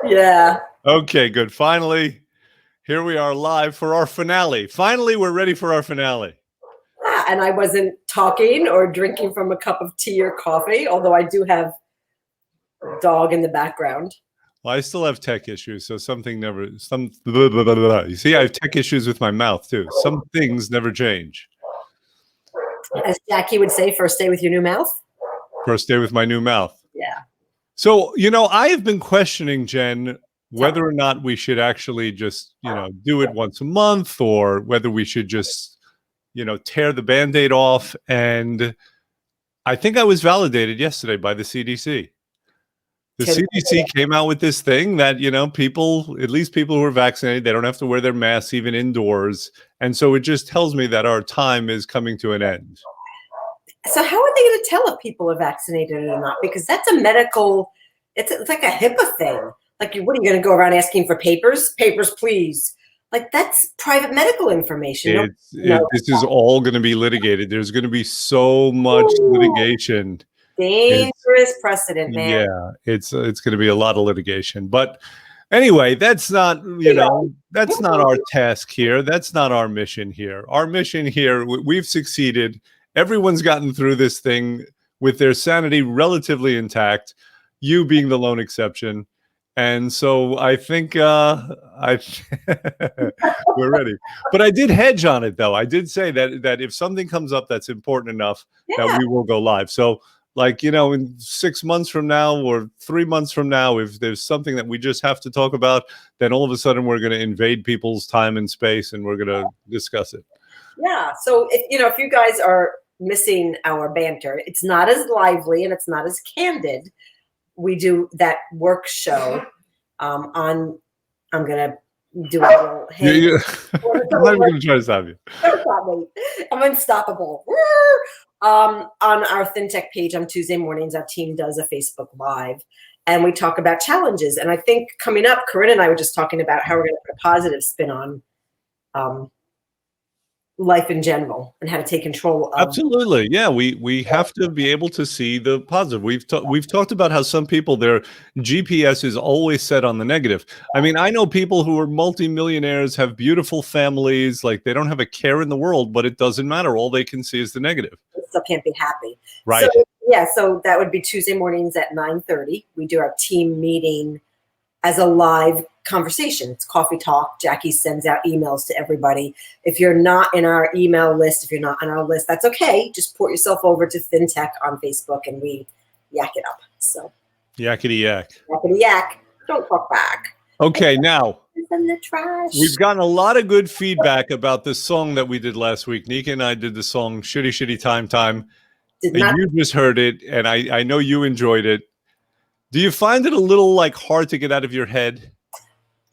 Yeah. Okay, good. Finally, here we are live for our finale. Finally, we're ready for our finale. And I wasn't talking or drinking from a cup of tea or coffee, although I do have a dog in the background. Well, I still have tech issues, so you see, I have tech issues with my mouth too. Some things never change. As Jackie would say, first day with your new mouth. First day with my new mouth. Yeah. So, I have been questioning, Jen, whether or not we should actually just, do it once a month, or whether we should just, tear the Band-Aid off. And I think I was validated yesterday by the CDC. The CDC came out with this thing that, people, at least people who are vaccinated, they don't have to wear their masks even indoors. And so it just tells me that our time is coming to an end. So how are they going to tell if people are vaccinated or not? Because that's a medical, it's like a HIPAA thing. Like, what are you going to go around asking for papers? Papers, please. Like, that's private medical information. This is all going to be litigated. There's going to be so much litigation. Dangerous precedent, man. Yeah, it's going to be a lot of litigation. But anyway, that's not, that's not our task here. That's not our mission here. Our mission here, we've succeeded. Everyone's gotten through this thing with their sanity relatively intact, you being the lone exception. And so I think we're ready. But I did hedge on it, though. I did say that if something comes up that's important enough, that we will go live. So, in 6 months from now or 3 months from now, if there's something that we just have to talk about, then all of a sudden we're going to invade people's time and space and we're going to discuss it. Yeah. So, if you guys are missing our banter, it's not as lively and it's not as candid. We do that work show I'm going to do a little I'm not even going to try to stop you. Don't stop me. I'm unstoppable. On our FinTech page on Tuesday mornings, our team does a Facebook Live, and we talk about challenges. And I think coming up, Corinne and I were just talking about how we're going to put a positive spin on life in general and how to take control of. Absolutely. Yeah, we have to be able to see the positive. We've talked about how some people, their GPS is always set on the negative. I mean, I know people who are multimillionaires, have beautiful families, like they don't have a care in the world, but it doesn't matter. All they can see is the negative. They still can't be happy. Right. So that would be Tuesday mornings at 9:30. We do our team meeting as a live conversation. It's coffee talk. Jackie sends out emails to everybody. If you're not in our email list, if you're not on our list, that's okay. Just port yourself over to FinTech on Facebook and we yak it up. So yakety yak. Yakety yak. Don't talk back. Okay, now in the trash. We've gotten a lot of good feedback about this song that we did last week. Nika and I did the song Shitty Shitty Time Time. You just heard it, and I know you enjoyed it. Do you find it a little hard to get out of your head?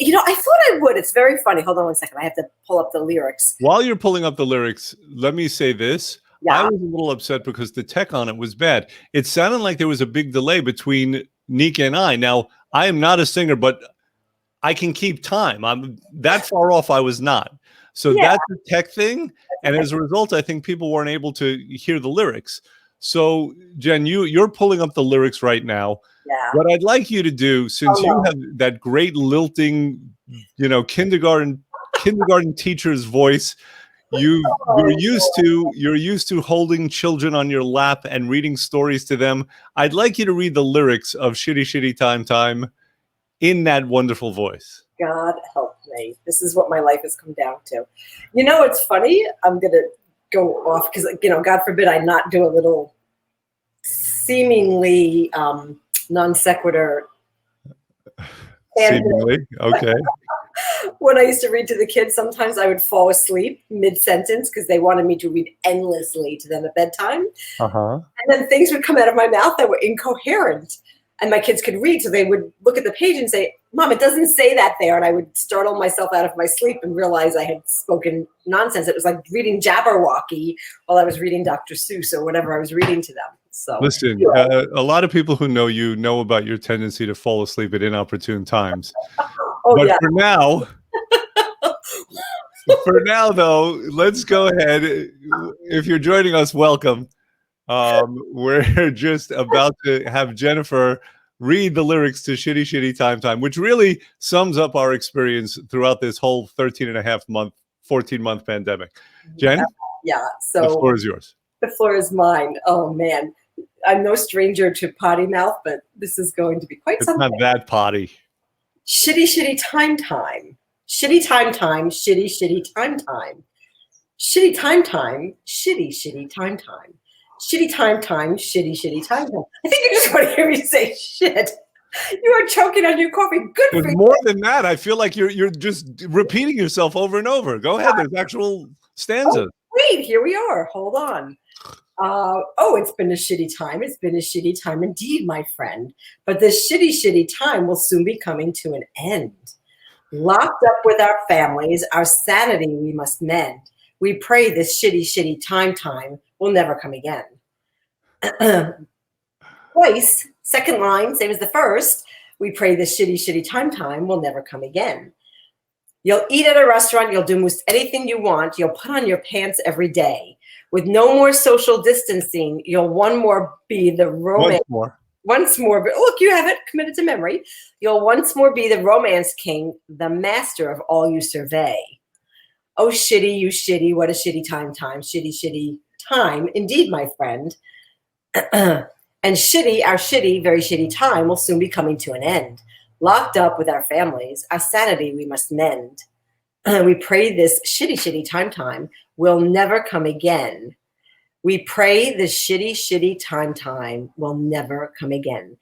I thought I would. It's very funny. Hold on 1 second. I have to pull up the lyrics. While you're pulling up the lyrics, let me say this. Yeah. I was a little upset because the tech on it was bad. It sounded like there was a big delay between Nika and I. Now, I am not a singer, but I can keep time. I'm that far off. I was not. So that's a tech thing. And as a result, I think people weren't able to hear the lyrics. So, Jen, you're pulling up the lyrics right now. Yeah. What I'd like you to do, since you have that great lilting, kindergarten teacher's voice, you're used to holding children on your lap and reading stories to them. I'd like you to read the lyrics of Shitty Shitty Time Time in that wonderful voice. God help me. This is what my life has come down to. It's funny. I'm going to go off because, God forbid I not do a little seemingly non sequitur. Seemingly, okay. When I used to read to the kids, sometimes I would fall asleep mid-sentence because they wanted me to read endlessly to them at bedtime. Uh-huh. And then things would come out of my mouth that were incoherent. And my kids could read, so they would look at the page and say, Mom, it doesn't say that there. And I would startle myself out of my sleep and realize I had spoken nonsense. It was like reading Jabberwocky while I was reading Dr. Seuss or whatever I was reading to them. So listen, a lot of people who know you know about your tendency to fall asleep at inopportune times. But for now, though, let's go ahead. If you're joining us, welcome. We're just about to have Jennifer read the lyrics to Shitty Shitty Time Time, which really sums up our experience throughout this whole 13 and a half month, 14-month pandemic. Jen, Yeah. the So floor is yours. the floor is mine. Oh man, I'm no stranger to potty mouth, but this is going to be quite It's something. not that potty. Shitty Shitty Time Time. Shitty Time Time. Shitty Shitty Time Time. Shitty Time Time. Shitty Shitty Time Time. Shitty Time Time. Shitty Shitty Time Time. I think you just want to hear me say shit. You are choking on your coffee. Good for There's you. more than that. I feel like you're just repeating yourself over and over. Go ahead. There's actual stanzas. Wait, here we are. Hold on. It's been a shitty time. It's been a shitty time indeed, my friend. But this shitty, shitty time will soon be coming to an end. Locked up with our families, our sanity we must mend. We pray this shitty, shitty time will never come again. Twice, second line, same as the first. We pray this shitty, shitty time will never come again. You'll eat at a restaurant. You'll do most anything you want. You'll put on your pants every day. With no more social distancing, you'll once more be the romance. Once more, but look, you have it committed to memory. You'll once more be the romance king, the master of all you survey. Oh, shitty, you shitty, what a shitty time. Shitty, shitty time. Indeed, my friend. And shitty, our shitty, very shitty time will soon be coming to an end. Locked up with our families, our sanity we must mend. We pray this shitty, shitty time will never come again. We pray this shitty, shitty time will never come again.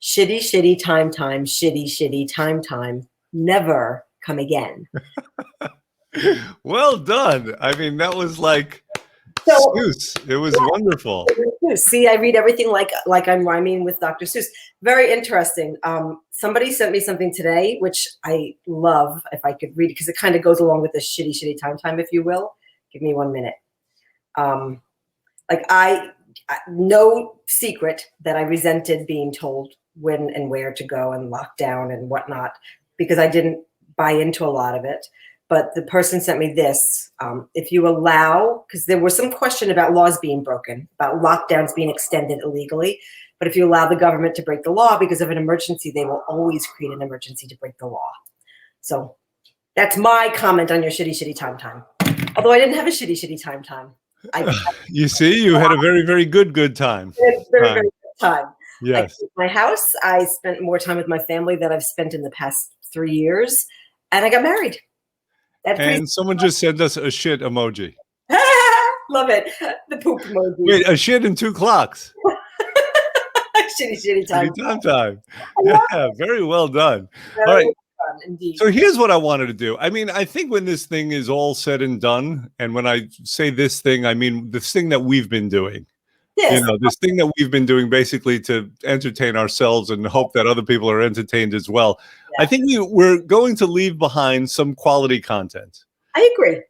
Shitty, shitty time, shitty, shitty time, never come again. Well done. I mean, that was like Seuss. It was wonderful. See, I read everything like I'm rhyming with Dr. Seuss. Very interesting. Somebody sent me something today, which I love if I could read it, because it kind of goes along with the shitty, shitty time, if you will. Give me 1 minute. No secret that I resented being told when and where to go and locked down and whatnot, because I didn't buy into a lot of it. But the person sent me this. If you allow, because there was some question about laws being broken, about lockdowns being extended illegally. But if you allow the government to break the law because of an emergency, they will always create an emergency to break the law. So that's my comment on your shitty, shitty time. Although I didn't have a shitty, shitty time. You see, you had a very, very good time. Very good time. Yes. My house, I spent more time with my family than I've spent in the past 3 years. And I got married. And someone just sent us a shit emoji. Love it. The poop emoji. Wait, a shit in 2 clocks. Shitty time. Time. Yeah, very well done. All right. Indeed. So here's what I wanted to do. I mean, I think when this thing is all said and done, and when I say this thing, I mean this thing that we've been doing. Yes. You know, this thing that we've been doing basically to entertain ourselves and hope that other people are entertained as well. Yeah. I think we're going to leave behind some quality content. I agree.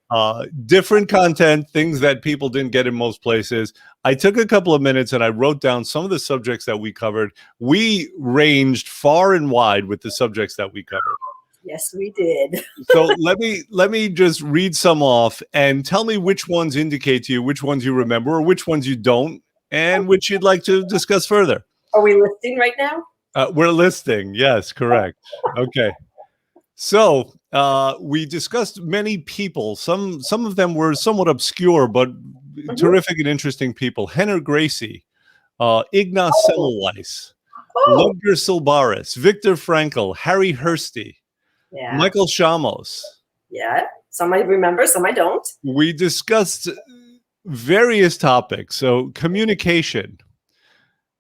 Different content, things that people didn't get in most places. I took a couple of minutes and I wrote down some of the subjects that we covered. We ranged far and wide with the subjects that we covered. Yes, we did. So let me just read some off and tell me which ones indicate to you, which ones you remember, or which ones you don't, and which you'd like to discuss further. Are we listing right now? We're listing. Yes, correct. Okay. So we discussed many people. Some of them were somewhat obscure, but terrific and interesting people. Henner Gracie, Ignaz Semmelweis, Ludger Silbaris, Viktor Frankl, Harry Hursty, Michael Shamos. Yeah, some I remember, some I don't. We discussed various topics. So communication.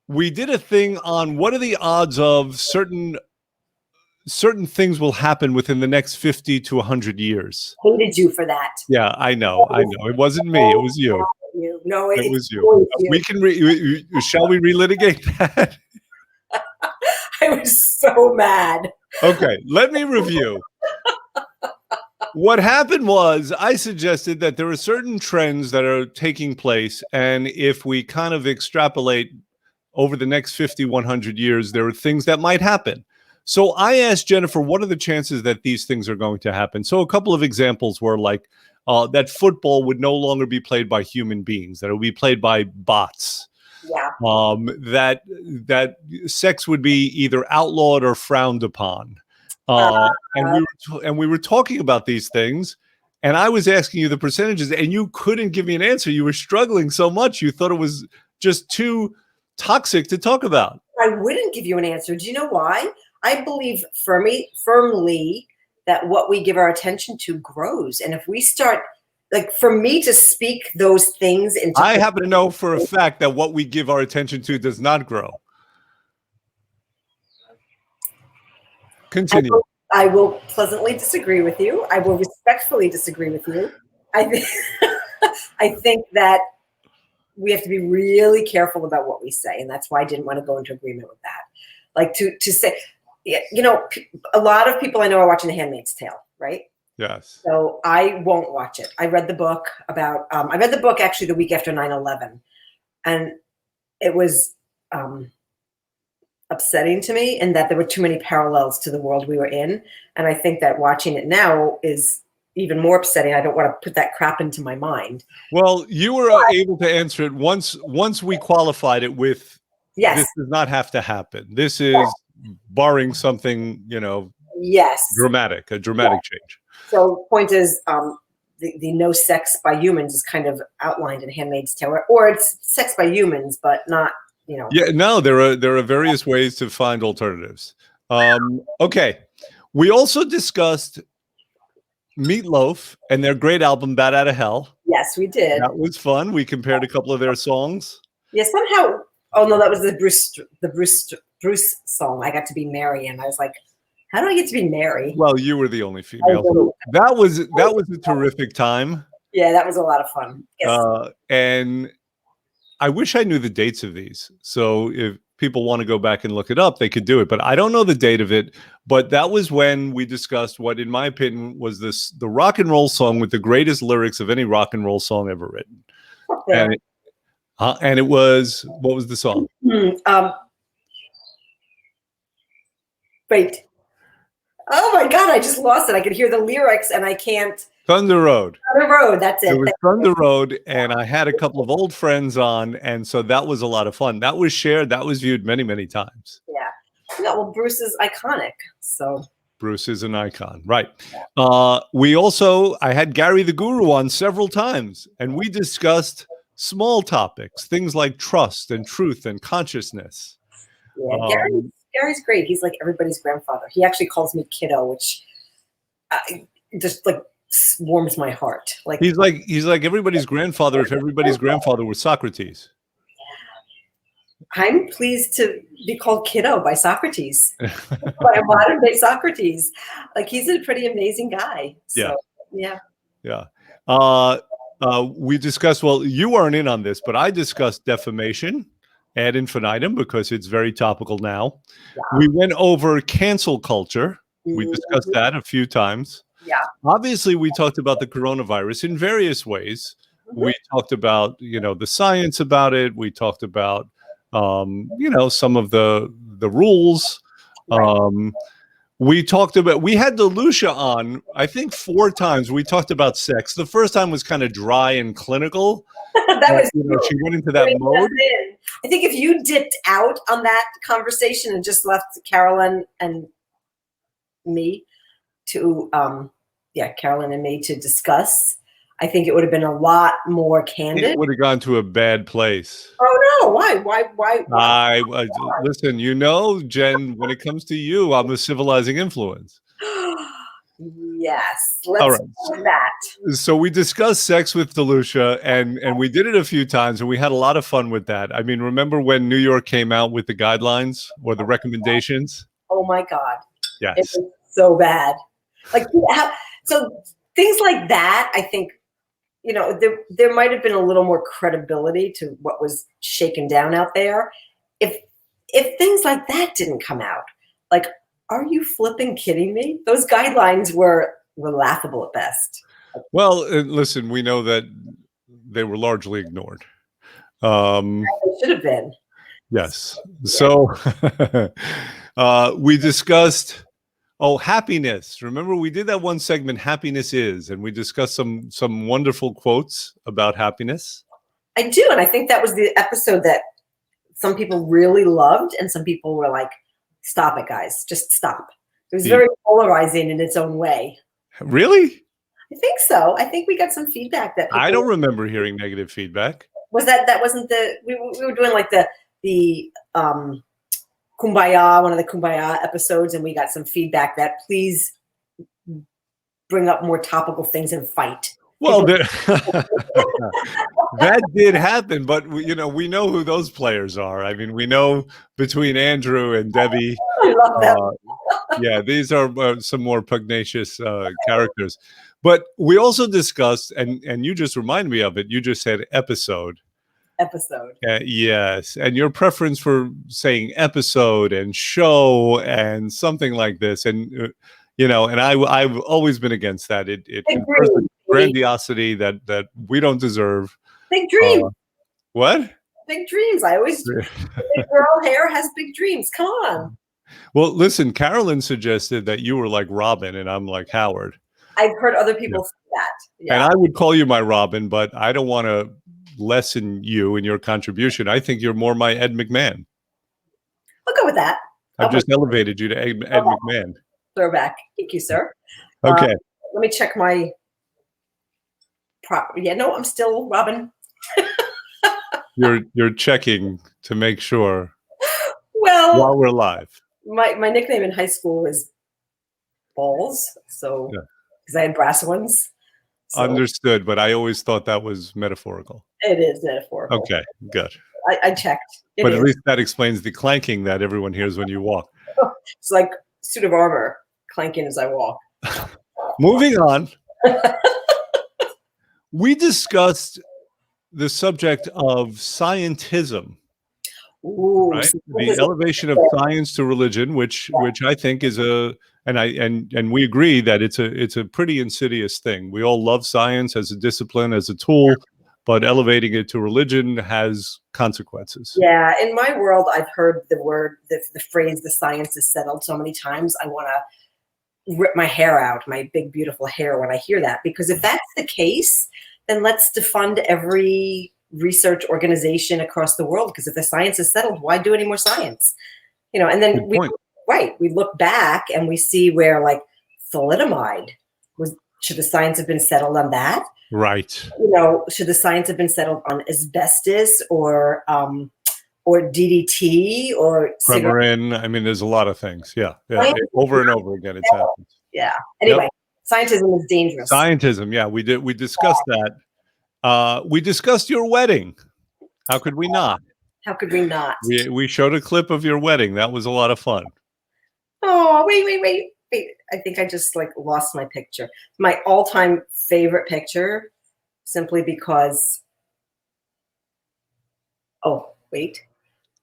We did a thing on what are the odds of certain things will happen within the next 50 to 100 years. Hated you for that. Yeah, I know. It wasn't me. It was you. No, it was you. We can shall we relitigate that? I was so mad. Okay, let me review. What happened was I suggested that there are certain trends that are taking place, and if we kind of extrapolate over the next 50, 100 years, there are things that might happen. So I asked Jennifer, what are the chances that these things are going to happen? So a couple of examples were like that football would no longer be played by human beings, that it would be played by bots. Yeah. That sex would be either outlawed or frowned upon. And we were talking about these things, and I was asking you the percentages, and you couldn't give me an answer. You were struggling so much. You thought it was just too toxic to talk about. I wouldn't give you an answer. Do you know why? I believe firmly that what we give our attention to grows. And if we start, like, for me to speak those things into, I happen to know for a fact that what we give our attention to does not grow. Continue. I will pleasantly disagree with you. I will respectfully disagree with you. I think that we have to be really careful about what we say, and that's why I didn't want to go into agreement with that. Like to say, you know, a lot of people I know are watching The Handmaid's Tale, right? Yes. So I won't watch it. I read the book about. I read the book actually the week after 9/11, and it was upsetting to me, and that there were too many parallels to the world we were in. And I think that watching it now is even more upsetting. I don't want to put that crap into my mind. Well, you were able to answer it once we qualified it with, yes, this does not have to happen. This is barring something, you know, yes, dramatic, a dramatic change. So point is, the no sex by humans is kind of outlined in Handmaid's Tale, or it's sex by humans, but not, you know. Yeah, no, there are various ways to find alternatives. Okay. We also discussed Meatloaf and their great album Bat Out of Hell. Yes, we did. That was fun. We compared a couple of their songs. Yeah, somehow. Oh no, that was the Bruce song. I got to be Mary, and I was like, how do I get to be Mary? Well, you were the only female. That was a terrific time. Yeah, that was a lot of fun. Yes. And I wish I knew the dates of these. So if people want to go back and look it up, they could do it. But I don't know the date of it. But that was when we discussed what, in my opinion, was the rock and roll song with the greatest lyrics of any rock and roll song ever written. Okay. And it was, what was the song? Wait. Oh my God, I just lost it. I could hear the lyrics and I can't. Thunder Road. Thunder Road, that's it. It was Thunder Road, and I had a couple of old friends on, and so that was a lot of fun. That was shared, that was viewed many, many times. Yeah. Yeah, well, Bruce is iconic, so. Bruce is an icon, right. I had Gary the Guru on several times, and we discussed small topics, things like trust and truth and consciousness. Yeah, Gary's great. He's like everybody's grandfather. He actually calls me kiddo, which just like warms my heart. Like he's like everybody's grandfather if everybody's grandfather was Socrates. I'm pleased to be called kiddo by Socrates, by a modern day Socrates. Like he's a pretty amazing guy. So, yeah. We discussed, well, you weren't in on this, but I discussed defamation ad infinitum because it's very topical now. Yeah. We went over cancel culture. We discussed that a few times. Yeah. Obviously, we talked about the coronavirus in various ways. We talked about, the science about it. We talked about, some of the rules. We had DeLucia on, I think 4 times. We talked about sex. The first time was kind of dry and clinical. That was she went into that mode. I think if you dipped out on that conversation and just left Carolyn and me to, Carolyn and me to discuss, I think it would have been a lot more candid. It would have gone to a bad place. Oh no! Why? Listen, Jen, when it comes to you, I'm a civilizing influence. Yes, let's do that. So we discussed sex with DeLucia, and we did it a few times, and we had a lot of fun with that. I mean, remember when New York came out with the guidelines or the recommendations? Oh my God! Yes, it was so bad. Like, so things like that, I think, there might have been a little more credibility to what was shaken down out there. If things like that didn't come out, like, are you flipping kidding me? Those guidelines were laughable at best. Well, listen, we know that they were largely ignored. They should have been. Yes. So we discussed, happiness. Remember, we did that one segment, Happiness Is, and we discussed some wonderful quotes about happiness. I do, and I think that was the episode that some people really loved, and some people were like, "Stop it, guys! Just stop." It was Yeah. very polarizing in its own way. Really? I think so. I think we got some feedback that I people don't remember hearing negative feedback. was that wasn't the we were doing like the Kumbaya, one of the Kumbaya episodes, and we got some feedback that please bring up more topical things and fight. Well, that did happen, but we know who those players are. I mean, we know between Andrew and Debbie. I love that. Yeah, these are some more pugnacious characters. But we also discussed, and you just reminded me of it. You just said episode. Yes, and your preference for saying episode and show and something like this, and and I've always been against that. It confers grandiosity that we don't deserve. Big dreams. What? Big dreams. I always big girl hair has big dreams. Come on. Well, listen, Carolyn suggested that you were like Robin and I'm like Howard. I've heard other people say that. Yeah. And I would call you my Robin, but I don't want to lessen you in your contribution. I think you're more my Ed McMahon. I'll go with that. I've just elevated you to Ed McMahon. Throwback. Thank you, sir. Okay. Let me check my Yeah, no, I'm still Robin. You're checking to make sure. Well, while we're live. My nickname in high school is Balls, so because I had brass ones. So. Understood, but I always thought that was metaphorical. It is metaphorical. Okay, good. I checked. But at least that explains the clanking that everyone hears when you walk. It's like suit of armor clanking as I walk. Moving on. We discussed the subject of scientism. Ooh, right? The elevation of science to religion, which I think is and we agree that it's a pretty insidious thing. We all love science as a discipline, as a tool, but elevating it to religion has consequences. Yeah, in my world, I've heard the phrase "the science is settled" so many times. I want to rip my hair out, my big beautiful hair, when I hear that, because if that's the case, then let's defund every research organization across the world, because if the science is settled, why do any more science? And then we look back and we see where, like, thalidomide should the science have been settled on that? Right. Should the science have been settled on asbestos or DDT or Premarin? I mean, there's a lot of things. Yeah. Over and over again, it's happened. Yeah. Anyway, scientism is dangerous. Scientism. Yeah, we did. We discussed that. We discussed your wedding. How could we not? How could we not? We showed a clip of your wedding. That was a lot of fun. Oh, wait. I think I just lost my picture. My all-time favorite picture, simply because, oh, wait.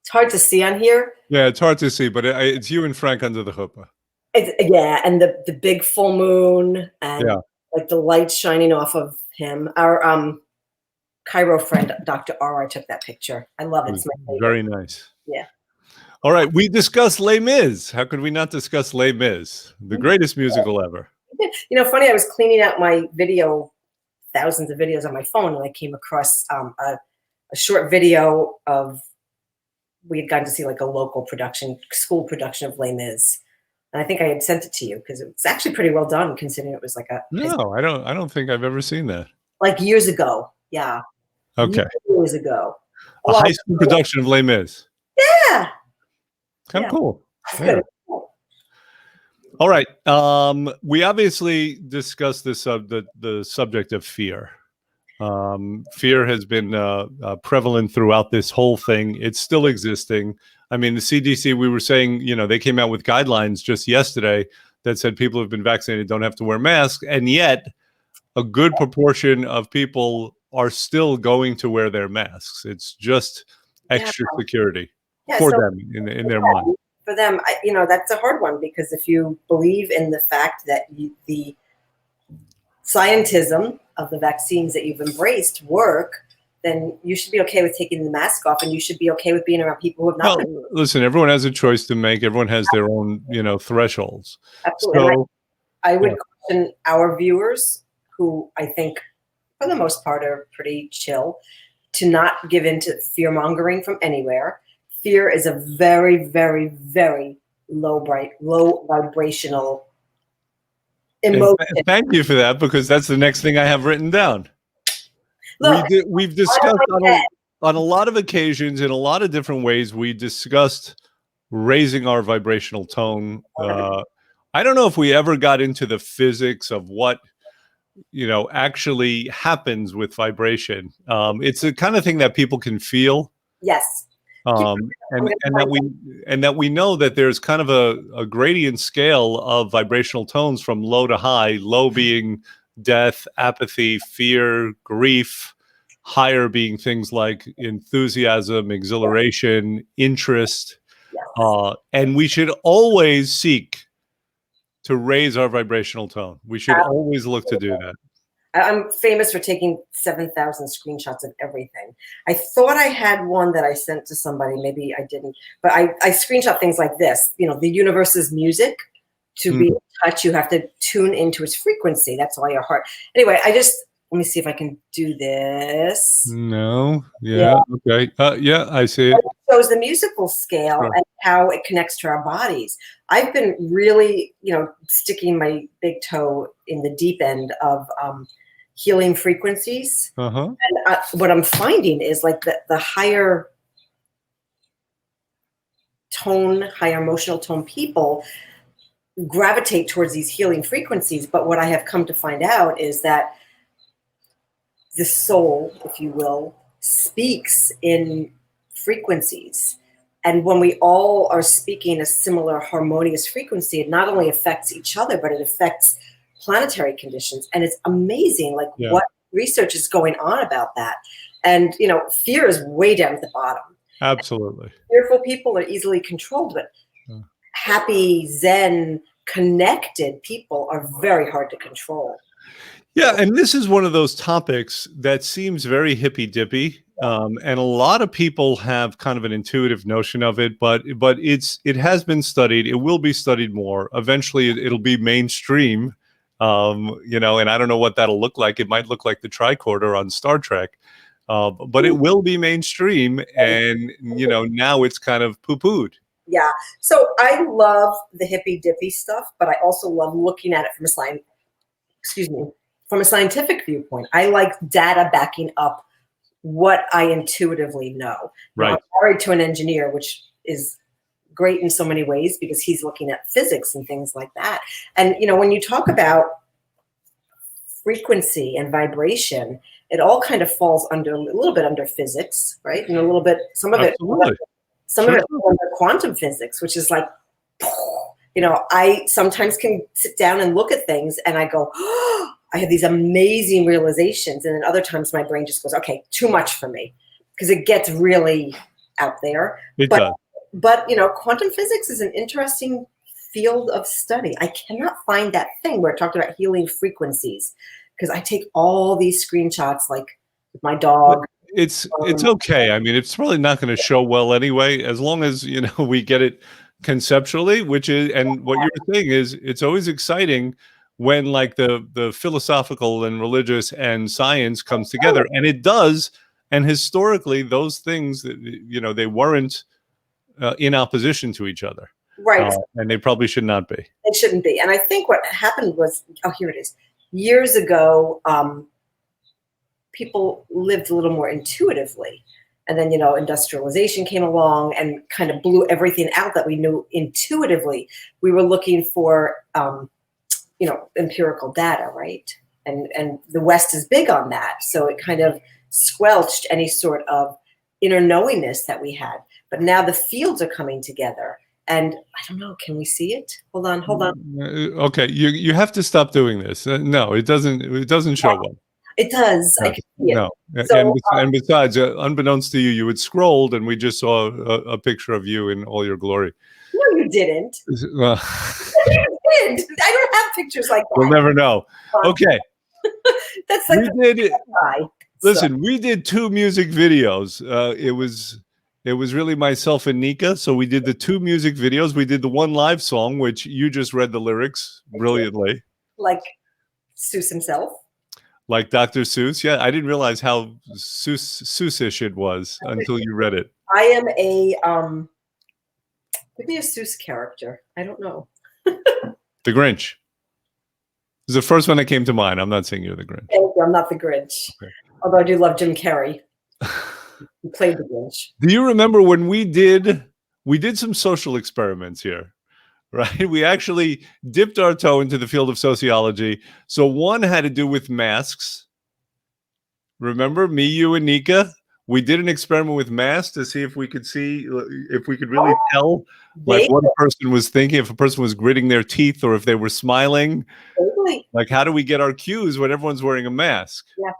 It's hard to see on here. Yeah, it's hard to see, but it's you and Frank under the chuppah. And the big full moon and the light shining off of him. Our Cairo friend, Dr. R, took that picture. I love it. It's my favorite. Very nice. Yeah. All right. We discussed Les Mis. How could we not discuss Les Mis? The greatest musical ever. Funny, I was cleaning out my thousands of videos on my phone, and I came across a short video of, we had gone to see a local school production of Les Mis. And I think I had sent it to you because it's actually pretty well done, considering it was No, I don't think I've ever seen that. Years ago. Yeah. Okay. Years ago. A high school production of Les Mis. Yeah. Kind of cool. Yeah. All right. We obviously discussed the subject of fear. Fear has been prevalent throughout this whole thing. It's still existing. I mean, the CDC, we were saying, they came out with guidelines just yesterday that said people who've been vaccinated don't have to wear masks. And yet a good proportion of people are still going to wear their masks. It's just extra security for them in their mind. For them, that's a hard one, because if you believe in the fact that the scientism of the vaccines that you've embraced work, then you should be okay with taking the mask off, and you should be okay with being around people who have not. Well, listen, everyone has a choice to make. Everyone has their own, thresholds. Absolutely. So, I would caution our viewers, who I think for the most part are pretty chill, to not give in to fear mongering from anywhere. fear is a very, very, very low vibrational emotion. Thank you for that, because that's the next thing I have written down. Look, We've discussed on a lot of occasions, in a lot of different ways, we discussed raising our vibrational tone. I don't know if we ever got into the physics of what actually happens with vibration. It's the kind of thing that people can feel. Yes. And that we know that there's kind of a gradient scale of vibrational tones from low to high, low being death, apathy, fear, grief, higher being things like enthusiasm, exhilaration, interest. Yes. And we should always seek to raise our vibrational tone. We should always look to do that. I'm famous for taking 7,000 screenshots of everything. I thought I had one that I sent to somebody. Maybe I didn't. But I screenshot things like this. The universe's music. To be in touch, you have to tune into its frequency. That's why your heart. Anyway, let me see if I can do this. No. Yeah. Okay. Yeah, I see it. It shows the musical scale and how it connects to our bodies. I've been really, sticking my big toe in the deep end of healing frequencies. And what I'm finding is like the higher tone, higher emotional tone people gravitate towards these healing frequencies. But what I have come to find out is that the soul, if you will, speaks in frequencies. And when we all are speaking a similar harmonious frequency, it not only affects each other, but it affects planetary conditions. And it's amazing, what research is going on about that. And, fear is way down at the bottom. Absolutely. Fearful people are easily controlled, but happy, zen, connected people are very hard to control. Yeah, and this is one of those topics that seems very hippy-dippy, and a lot of people have kind of an intuitive notion of it, but it has been studied. It will be studied more. Eventually, it'll be mainstream, and I don't know what that'll look like. It might look like the tricorder on Star Trek, but it will be mainstream, and now it's kind of poo-pooed. Yeah. So I love the hippy-dippy stuff, but I also love looking at it from a scientific viewpoint. I like data backing up what I intuitively know. Right. Now, I'm married to an engineer, which is great in so many ways because he's looking at physics and things like that. And, when you talk about frequency and vibration, it all kind of falls a little bit under physics, right? And a little bit, some of it under quantum physics, which is like, I sometimes can sit down and look at things and I go, oh, I have these amazing realizations. And then other times my brain just goes, okay, too much for me, because it gets really out there. But quantum physics is an interesting field of study. I cannot find that thing where it talked about healing frequencies, because I take all these screenshots like with my dog. It's okay. I mean, it's probably not going to show well anyway, as long as, we get it conceptually, what you're saying is it's always exciting when like the philosophical and religious and science comes together, and it does. And historically, those things, they weren't in opposition to each other. Right. And they probably should not be. It shouldn't be. And I think what happened was, here it is. Years ago, people lived a little more intuitively. And then, industrialization came along and kind of blew everything out that we knew intuitively. We were looking for, empirical data, right? And the West is big on that. So it kind of squelched any sort of inner knowingness that we had. But now the fields are coming together. And I don't know, can we see it? Hold on. Okay, you have to stop doing this. No, it doesn't show well. It does. I can see it. No, and besides, unbeknownst to you, you had scrolled, and we just saw a picture of you in all your glory. No, you didn't. Well, you did. I don't have pictures like that. We'll never know. Okay. That's like we did 2 music videos. It was really myself and Nika. So we did the 2 music videos. We did the one live song, which you just read the lyrics brilliantly. Like Seuss himself. Like Dr. Seuss? Yeah, I didn't realize how Seussish it was until you read it. I am give me a Seuss character. I don't know. The Grinch. This is the first one that came to mind. I'm not saying you're the Grinch. I'm not the Grinch. Okay. Although I do love Jim Carrey. He played the Grinch. Do you remember when we did some social experiments here? Right? We actually dipped our toe into the field of sociology. So one had to do with masks. Remember me, you, and Nika? We did an experiment with masks to see if we could really tell like what a person was thinking, if a person was gritting their teeth or if they were smiling. Totally. Like, how do we get our cues when everyone's wearing a mask? Yeah.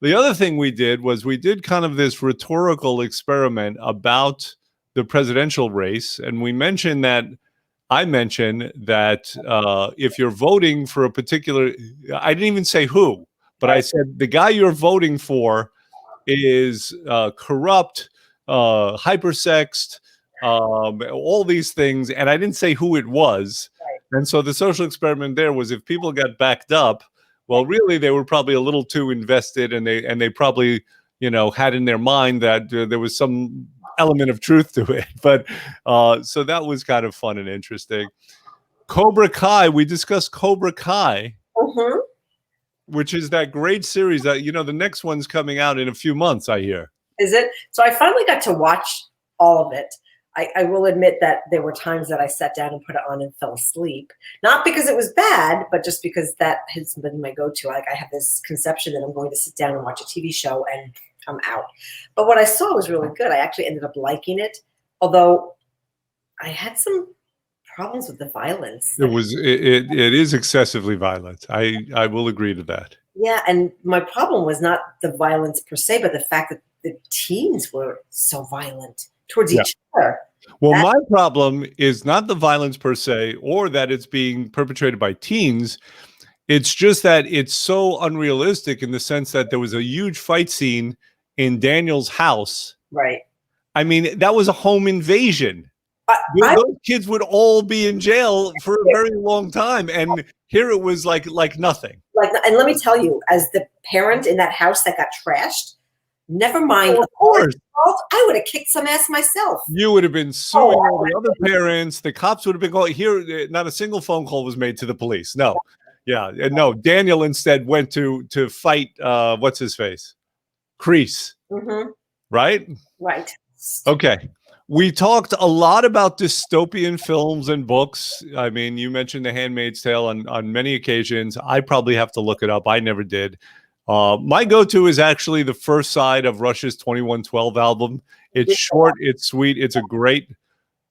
The other thing we did was we did kind of this rhetorical experiment about the presidential race. And I mentioned that if you're voting for a particular, I didn't even say who, but I said the guy you're voting for is corrupt, hypersexed, all these things. And I didn't say who it was. Right. And so the social experiment there was if people got backed up, well, really, they were probably a little too invested, and they probably, had in their mind that there was some element of truth to it. But so that was kind of fun and interesting. Cobra Kai, we discussed Cobra Kai, which is that great series that, the next one's coming out in a few months, I hear. Is it? So I finally got to watch all of it. I will admit that there were times that I sat down and put it on and fell asleep. Not because it was bad, but just because that has been my go-to. Like, I have this conception that I'm going to sit down and watch a TV show and I'm out. But what I saw was really good. I actually ended up liking it, although I had some problems with the violence. It is excessively violent. I will agree to that. Yeah, and my problem was not the violence per se, but the fact that the teens were so violent towards each other. Well, my problem is not the violence per se, or that it's being perpetrated by teens. It's just that it's so unrealistic in the sense that there was a huge fight scene in Daniel's house. Right. I mean, that was a home invasion. Those kids would all be in jail for a very long time, and here it was like nothing. And let me tell you, as the parent in that house that got trashed, never mind. Of course, I would have kicked some ass myself. You would have been suing all the other parents. The cops would have been going. Here, not a single phone call was made to the police. No, and no. Daniel instead went to fight. What's his face? Kreese. Right. Right. Okay. We talked a lot about dystopian films and books. I mean, you mentioned The Handmaid's Tale on many occasions. I probably have to look it up. I never did. My go-to is actually the first side of Rush's 2112 album. It's short, it's sweet, it's a great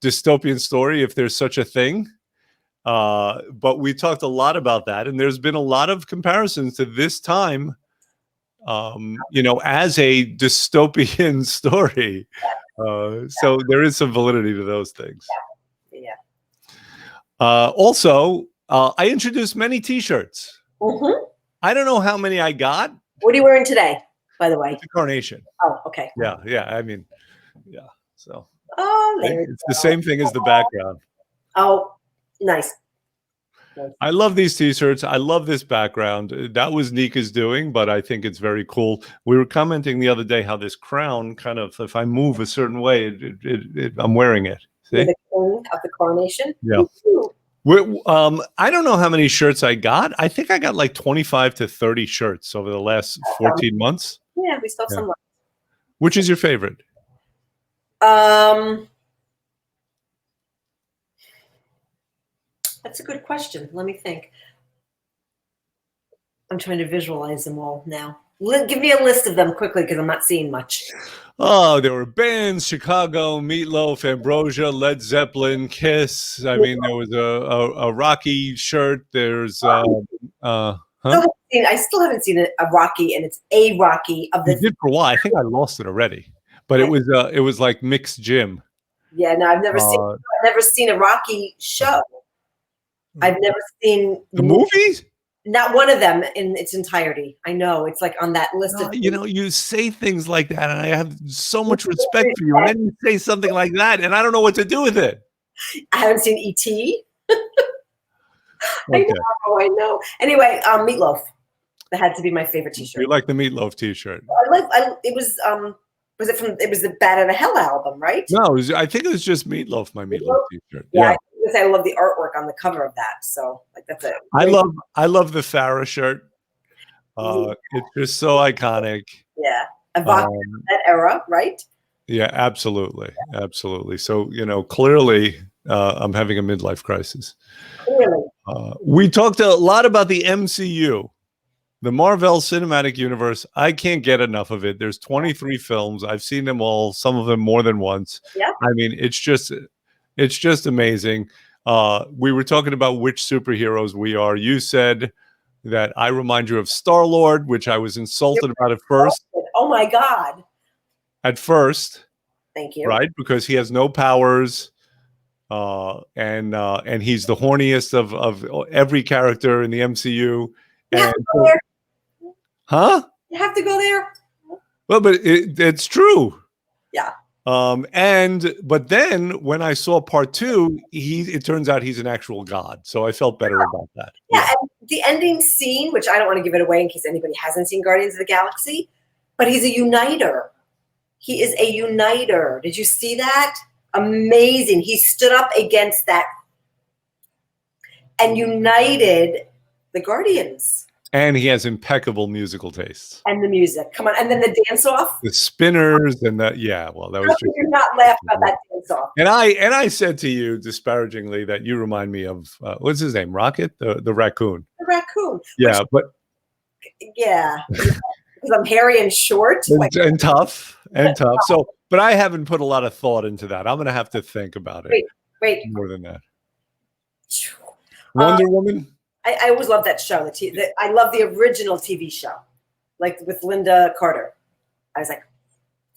dystopian story, if there's such a thing. But we talked a lot about that, and there's been a lot of comparisons to this time, as a dystopian story. So there is some validity to those things. Yeah. Also, I introduced many T-shirts. I don't know how many I got. What are you wearing today, by the way? It's a carnation. Oh, okay. Yeah. I mean, yeah. So it's the same thing as the background. Oh, nice. I love these T-shirts. I love this background. That was Nika's doing, but I think it's very cool. We were commenting the other day how this crown kind of, if I move a certain way, I'm wearing it. See? The king of the coronation? Yeah. I don't know how many shirts I got. I think I got like 25 to 30 shirts over the last 14 months. Yeah, we still have some. Which is your favorite? That's a good question. Let me think. I'm trying to visualize them all now. Give me a list of them quickly because I'm not seeing much. Oh, there were bands: Chicago, Meatloaf, Ambrosia, Led Zeppelin, Kiss. I mean, there was a Rocky shirt. There's I still haven't seen a Rocky, and it's a Rocky of the. You did for a while. I think I lost it already, but it was like Mixed Gym. Yeah, no, I've never seen a Rocky show. I've never seen the movies. Not one of them in its entirety. I know it's like on that list of. You say things like that, and I have so much respect for you, and then you say something like that, and I don't know what to do with it. I haven't seen E.T. Okay. I know. Anyway, Meatloaf. That had to be my favorite T-shirt. You like the Meatloaf T-shirt? It was the Bat Out of Hell album, right? No, I think it was just Meatloaf. My Meatloaf T-shirt. Yeah, I love the artwork on the cover of that. So like that's it. I love the Farrah shirt. It's just so iconic. Yeah, evocative that era, right? Yeah, absolutely, absolutely. So clearly, I'm having a midlife crisis. Clearly, we talked a lot about the MCU. The Marvel Cinematic Universe, I can't get enough of it. There's 23 films. I've seen them all, some of them more than once. Yeah. I mean, it's just amazing. We were talking about which superheroes we are. You said that I remind you of Star-Lord, which I was insulted about at first. Oh my God. At first. Thank you. Right? Because he has no powers. And he's the horniest of every character in the MCU. Huh? You have to go there. Well, but it's true. Yeah. But then when I saw part 2, it turns out he's an actual god. So I felt better about that. Yeah. And the ending scene, which I don't want to give it away in case anybody hasn't seen Guardians of the Galaxy, but he's a uniter. He is a uniter. Did you see that? Amazing. He stood up against that and united the Guardians. And he has impeccable musical tastes. And the music. Come on. And then the dance off. The spinners and that. Yeah. Well, that was How could you not laugh about that dance off? And I said to you disparagingly that you remind me of what's his name? Rocket, the raccoon. The raccoon. Yeah, Yeah. Because I'm hairy and short. And tough. So, but I haven't put a lot of thought into that. I'm going to have to think about it. Wait. More than that. Wonder Woman. I always love that show. I love the original TV show, like with Linda Carter. I was like,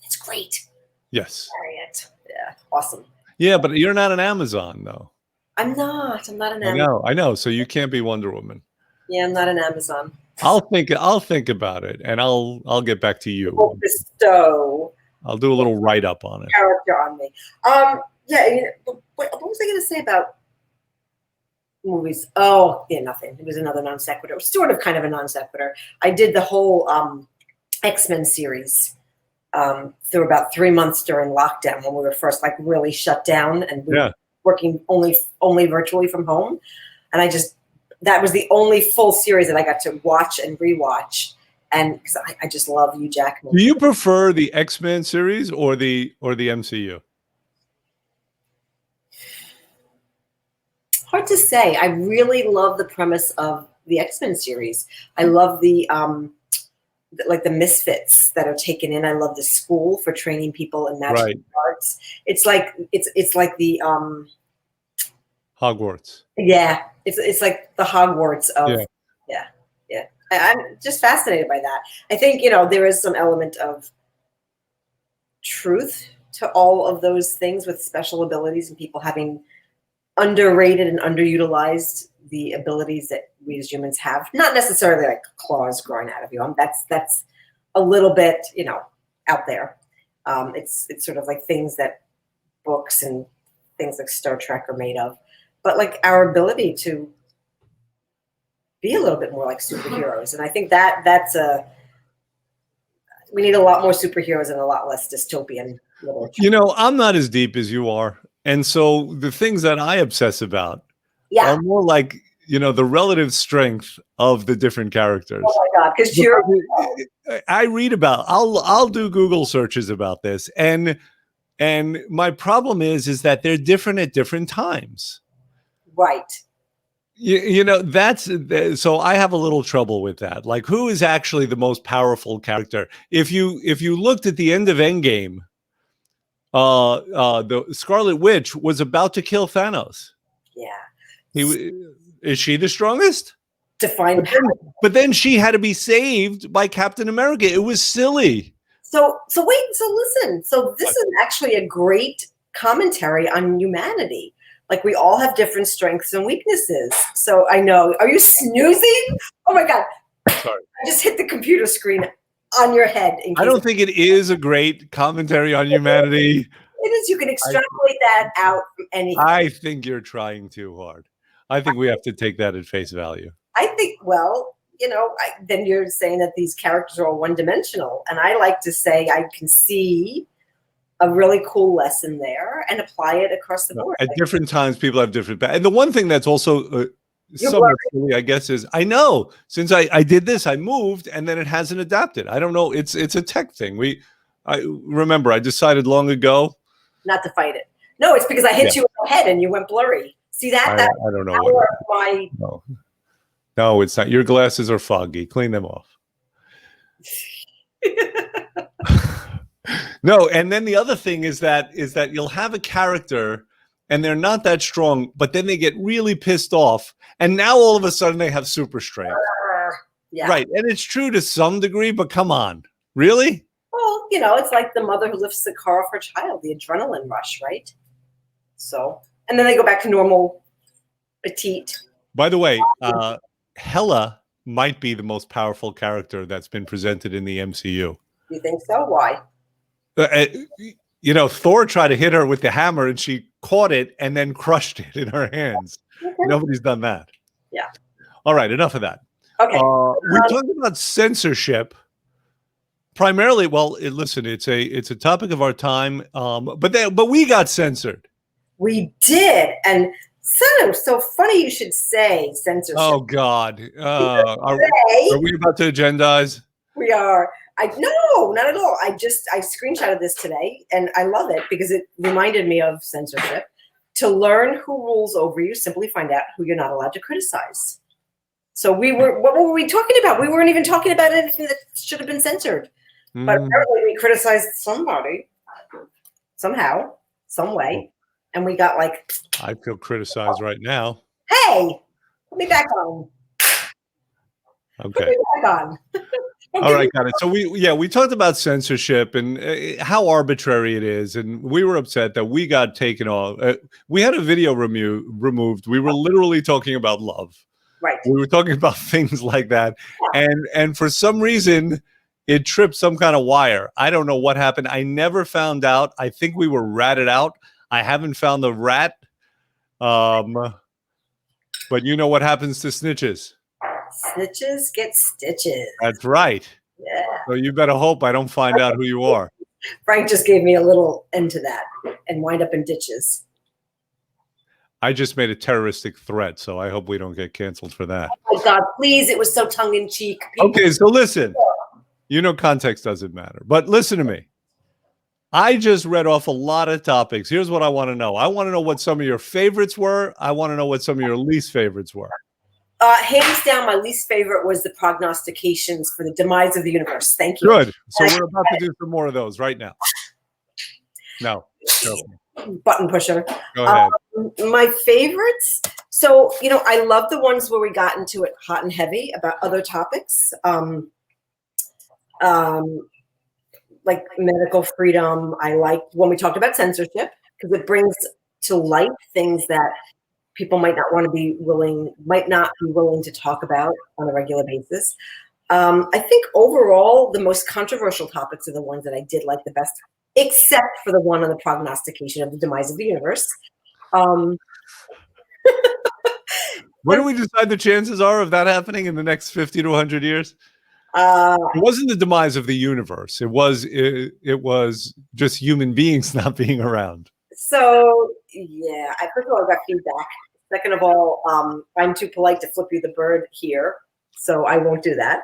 it's great. Yes. Harriet. Yeah. Awesome. Yeah, but you're not an Amazon, though. I'm not an Amazon. I know. So you can't be Wonder Woman. Yeah, I'm not an Amazon. I'll think about it, and I'll get back to you. We'll bestow. I'll do a little write up on it. Character on me. Yeah. What was I going to say about movies? Oh, yeah, nothing. It was another non sequitur. Sort of, kind of a non sequitur. I did the whole X-Men series through about 3 months during lockdown when we were first really shut down and we were working only virtually from home, and that was the only full series that I got to watch and rewatch. And because I just love Hugh Jackman. Do you prefer the X-Men series or the MCU? Hard to say. I really love the premise of the X-Men series. I love the misfits that are taken in. I love the school for training people in magic arts. It's like the Hogwarts. Yeah, it's like the Hogwarts of yeah. I'm just fascinated by that. I think there is some element of truth to all of those things with special abilities and people having underrated and underutilized the abilities that we as humans have. Not necessarily like claws growing out of you. That's a little bit out there. It's sort of like things that books and things like Star Trek are made of. But like our ability to be a little bit more like superheroes. And I think we need a lot more superheroes and a lot less dystopian literature. I'm not as deep as you are. And so the things that I obsess about are more like, the relative strength of the different characters. Oh my God. Because I read about, I'll do Google searches about this. And my problem is that they're different at different times. Right. So I have a little trouble with that. Like, who is actually the most powerful character? If you looked at the end of Endgame, the Scarlet Witch was about to kill Thanos. Yeah. Is she the strongest? Define but then she had to be saved by Captain America. It was silly. So listen. So this is actually a great commentary on humanity. Like we all have different strengths and weaknesses. So I know. Are you snoozing? Oh my God. Sorry. I just hit the computer screen on your head. I don't think it is a great commentary on humanity. It is. You can extrapolate that out from anything. I think you're trying too hard. I think we have to take that at face value. I think, well, then you're saying that these characters are all one-dimensional. And I like to say I can see a really cool lesson there and apply it across the board. At different times, people have different. And the one thing that's also You're somewhat blurry. silly, I guess, is I know since I did this, I moved, and then it hasn't adapted. I don't know. It's a tech thing. I remember I decided long ago. Not to fight it. No, it's because I hit you in the head and you went blurry. See that? I don't know. My No, it's not. Your glasses are foggy. Clean them off. No, and then the other thing is that you'll have a character and they're not that strong, but then they get really pissed off, and now all of a sudden they have super strength. Yeah. Right, and it's true to some degree, but come on, really? Well, it's like the mother who lifts the car off her child, the adrenaline rush, right? So, and then they go back to normal, petite. By the way, Hela might be the most powerful character that's been presented in the MCU. You think so? Why? Thor tried to hit her with the hammer and she caught it and then crushed it in her hands. Okay. Nobody's done that. Yeah. All right, enough of that. Okay. We talked about censorship. Primarily, well, listen, it's a topic of our time, but we got censored. We did, and so funny you should say censorship. Oh God, are we about to agendize? We are. No, not at all. I screenshotted this today, and I love it because it reminded me of censorship. To learn who rules over you, simply find out who you're not allowed to criticize. So what were we talking about? We weren't even talking about anything that should have been censored. But apparently we criticized somebody somehow, some way, and we got like, I feel criticized right now. Hey, put me back on. Okay. Put me back on. All right, got it. So we talked about censorship and how arbitrary it is, and we were upset that we got taken off. We had a video removed. We were literally talking about love. Right. We were talking about things like that, Yeah. and for some reason, it tripped some kind of wire. I don't know what happened. I never found out. I think we were ratted out. I haven't found the rat. But you know what happens to snitches. Snitches get stitches. That's right. Yeah. So you better hope I don't find out who you are. Frank just gave me a little end to that and wind up in ditches. I just made a terroristic threat, so I hope we don't get canceled for that. Oh my God, please. It was so tongue in cheek. Okay, so listen. Context doesn't matter. But listen to me. I just read off a lot of topics. Here's what I want to know. I want to know what some of your favorites were. I want to know what some of your least favorites were. Hands down, my least favorite was the prognostications for the demise of the universe. Thank you. Good. So we're about to do some more of those right now. No. Button pusher. Go ahead. My favorites. So, I love the ones where we got into it hot and heavy about other topics. Like medical freedom. I like when we talked about censorship because it brings to light things that people might not be willing to talk about on a regular basis. I think overall, the most controversial topics are the ones that I did like the best, except for the one on the prognostication of the demise of the universe. What do we decide the chances are of that happening in the next 50 to 100 years? It wasn't the demise of the universe. It was just human beings not being around. So, yeah, first of all, I got feedback. Second of all, I'm too polite to flip you the bird here, so I won't do that.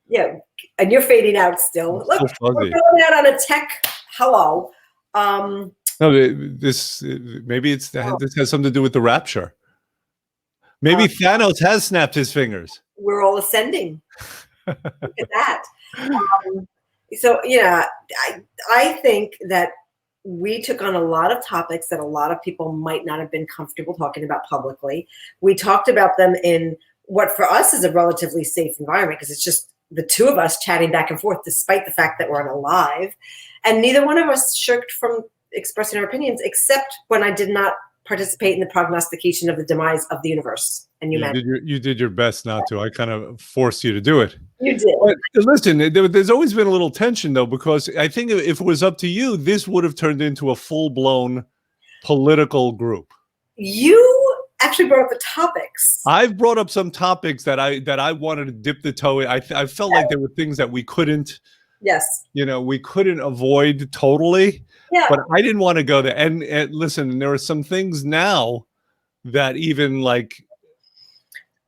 Yeah, and you're fading out still. Look, we're going out on a tech hello. No, this has something to do with the rapture. Maybe Thanos has snapped his fingers. We're all ascending. Look at that. So, yeah, I think that we took on a lot of topics that a lot of people might not have been comfortable talking about publicly. We talked about them in what for us is a relatively safe environment because it's just the two of us chatting back and forth, despite the fact that we're on a live. And neither one of us shirked from expressing our opinions, except when I did not participate in the prognostication of the demise of the universe and humanity. You did your best not to. I kind of forced you to do it. You did. But listen, there's always been a little tension, though, because I think if it was up to you, this would have turned into a full-blown political group. You actually brought up the topics. I've brought up some topics that I wanted to dip the toe in. I felt like there were things that we couldn't, Yes. we couldn't avoid totally, Yeah. but I didn't want to go there. And listen, there are some things now that even like,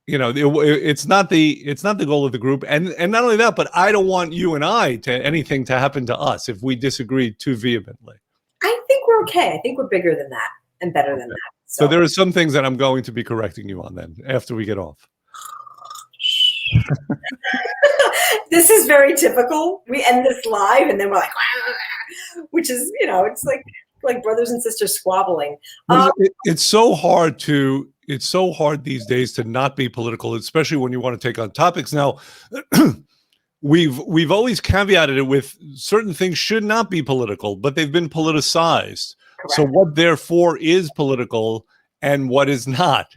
it's not the goal of the group, and not only that, but I don't want you and I to anything to happen to us if we disagree too vehemently. I think we're okay. I think we're bigger than that and better than that. So there are some things that I'm going to be correcting you on then after we get off. This is very typical. We end this live and then we're like, which is, it's like brothers and sisters squabbling. It's so hard these days to not be political, especially when you want to take on topics. Now, we've always caveated it with certain things should not be political, but they've been politicized. Correct. So what therefore is political and what is not?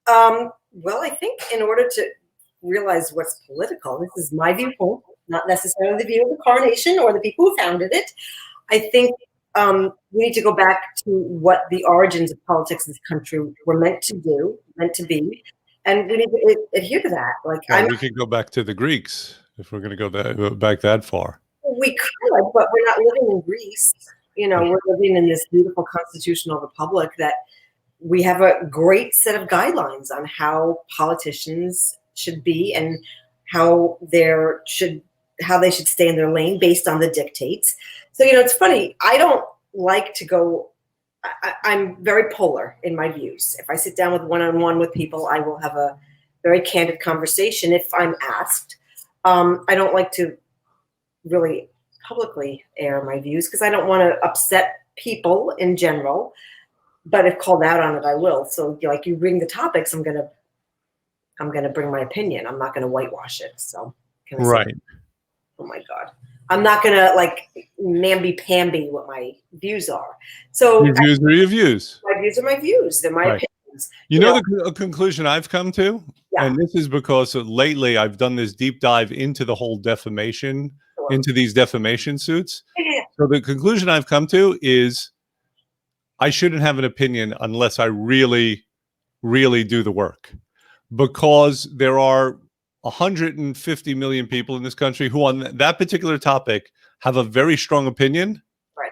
Well, I think in order to realize what's political, this is my viewpoint, not necessarily the view of the Carnation or the people who founded it. I think we need to go back to what the origins of politics in this country were meant to do, meant to be, and we need to adhere to that. We could go back to the Greeks if we're going to go back that far. We could, but we're not living in Greece. We're living in this beautiful constitutional republic that we have a great set of guidelines on how politicians should be and how they should stay in their lane based on the dictates. So, it's funny. I don't like to go, I'm very polar in my views. If I sit down with one-on-one with people, I will have a very candid conversation if I'm asked. I don't like to really publicly air my views because I don't want to upset people in general, but if called out on it, I will. So you bring the topics, I'm going to bring my opinion. I'm not going to whitewash it. So right. Oh my God. I'm not going to namby-pamby what my views are. So your views are your views. My views are my views. They're my opinions. The conclusion I've come to, yeah. And this is because lately I've done this deep dive into the whole defamation, into these defamation suits. Yeah. So the conclusion I've come to is I shouldn't have an opinion unless I really, really do the work. Because there are 150 million people in this country who on that particular topic have a very strong opinion. Right.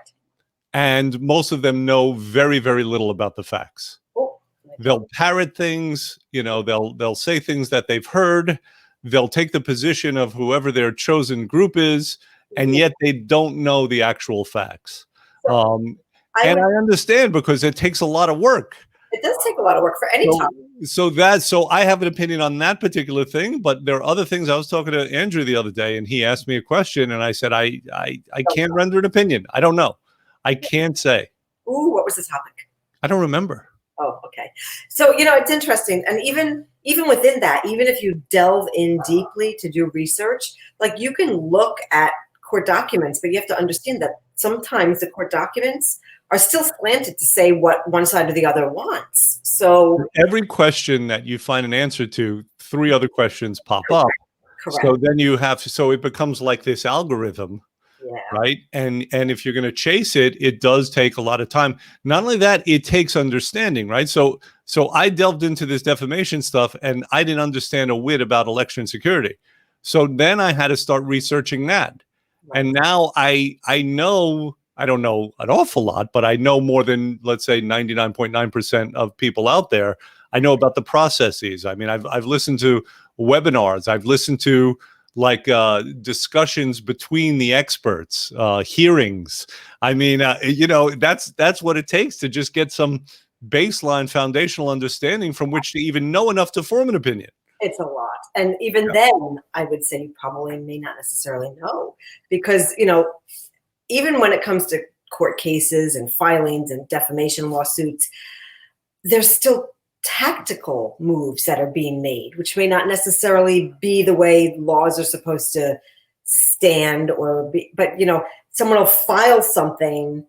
And most of them know very, very little about the facts. Oh. They'll parrot things, they'll say things that they've heard. They'll take the position of whoever their chosen group is, and yet they don't know the actual facts. And I understand because it takes a lot of work. It does take a lot of work for any topic. So I have an opinion on that particular thing, but there are other things. I was talking to Andrew the other day, and he asked me a question, and I said, I can't render an opinion. I don't know. I can't say. Ooh, what was the topic? I don't remember. Oh, okay. So, it's interesting. And even within that, even if you delve in deeply to do research, you can look at court documents, but you have to understand that sometimes the court documents are still slanted to say what one side or the other wants. So for every question that you find an answer to, 3 other questions pop up. Correct. So then so it becomes like this algorithm, right? And if you're going to chase it, it does take a lot of time. Not only that, it takes understanding, right? So I delved into this defamation stuff and I didn't understand a whit about election security. So then I had to start researching that. Right. And now I know, I don't know an awful lot, but I know more than, let's say, 99.9% of people out there. I know about the processes. I mean, I've listened to webinars. I've listened to discussions between the experts, hearings. I mean, that's what it takes to just get some baseline foundational understanding from which to even know enough to form an opinion. It's a lot. And even then, I would say you probably may not necessarily know because, even when it comes to court cases and filings and defamation lawsuits, there's still tactical moves that are being made, which may not necessarily be the way laws are supposed to stand but someone will file something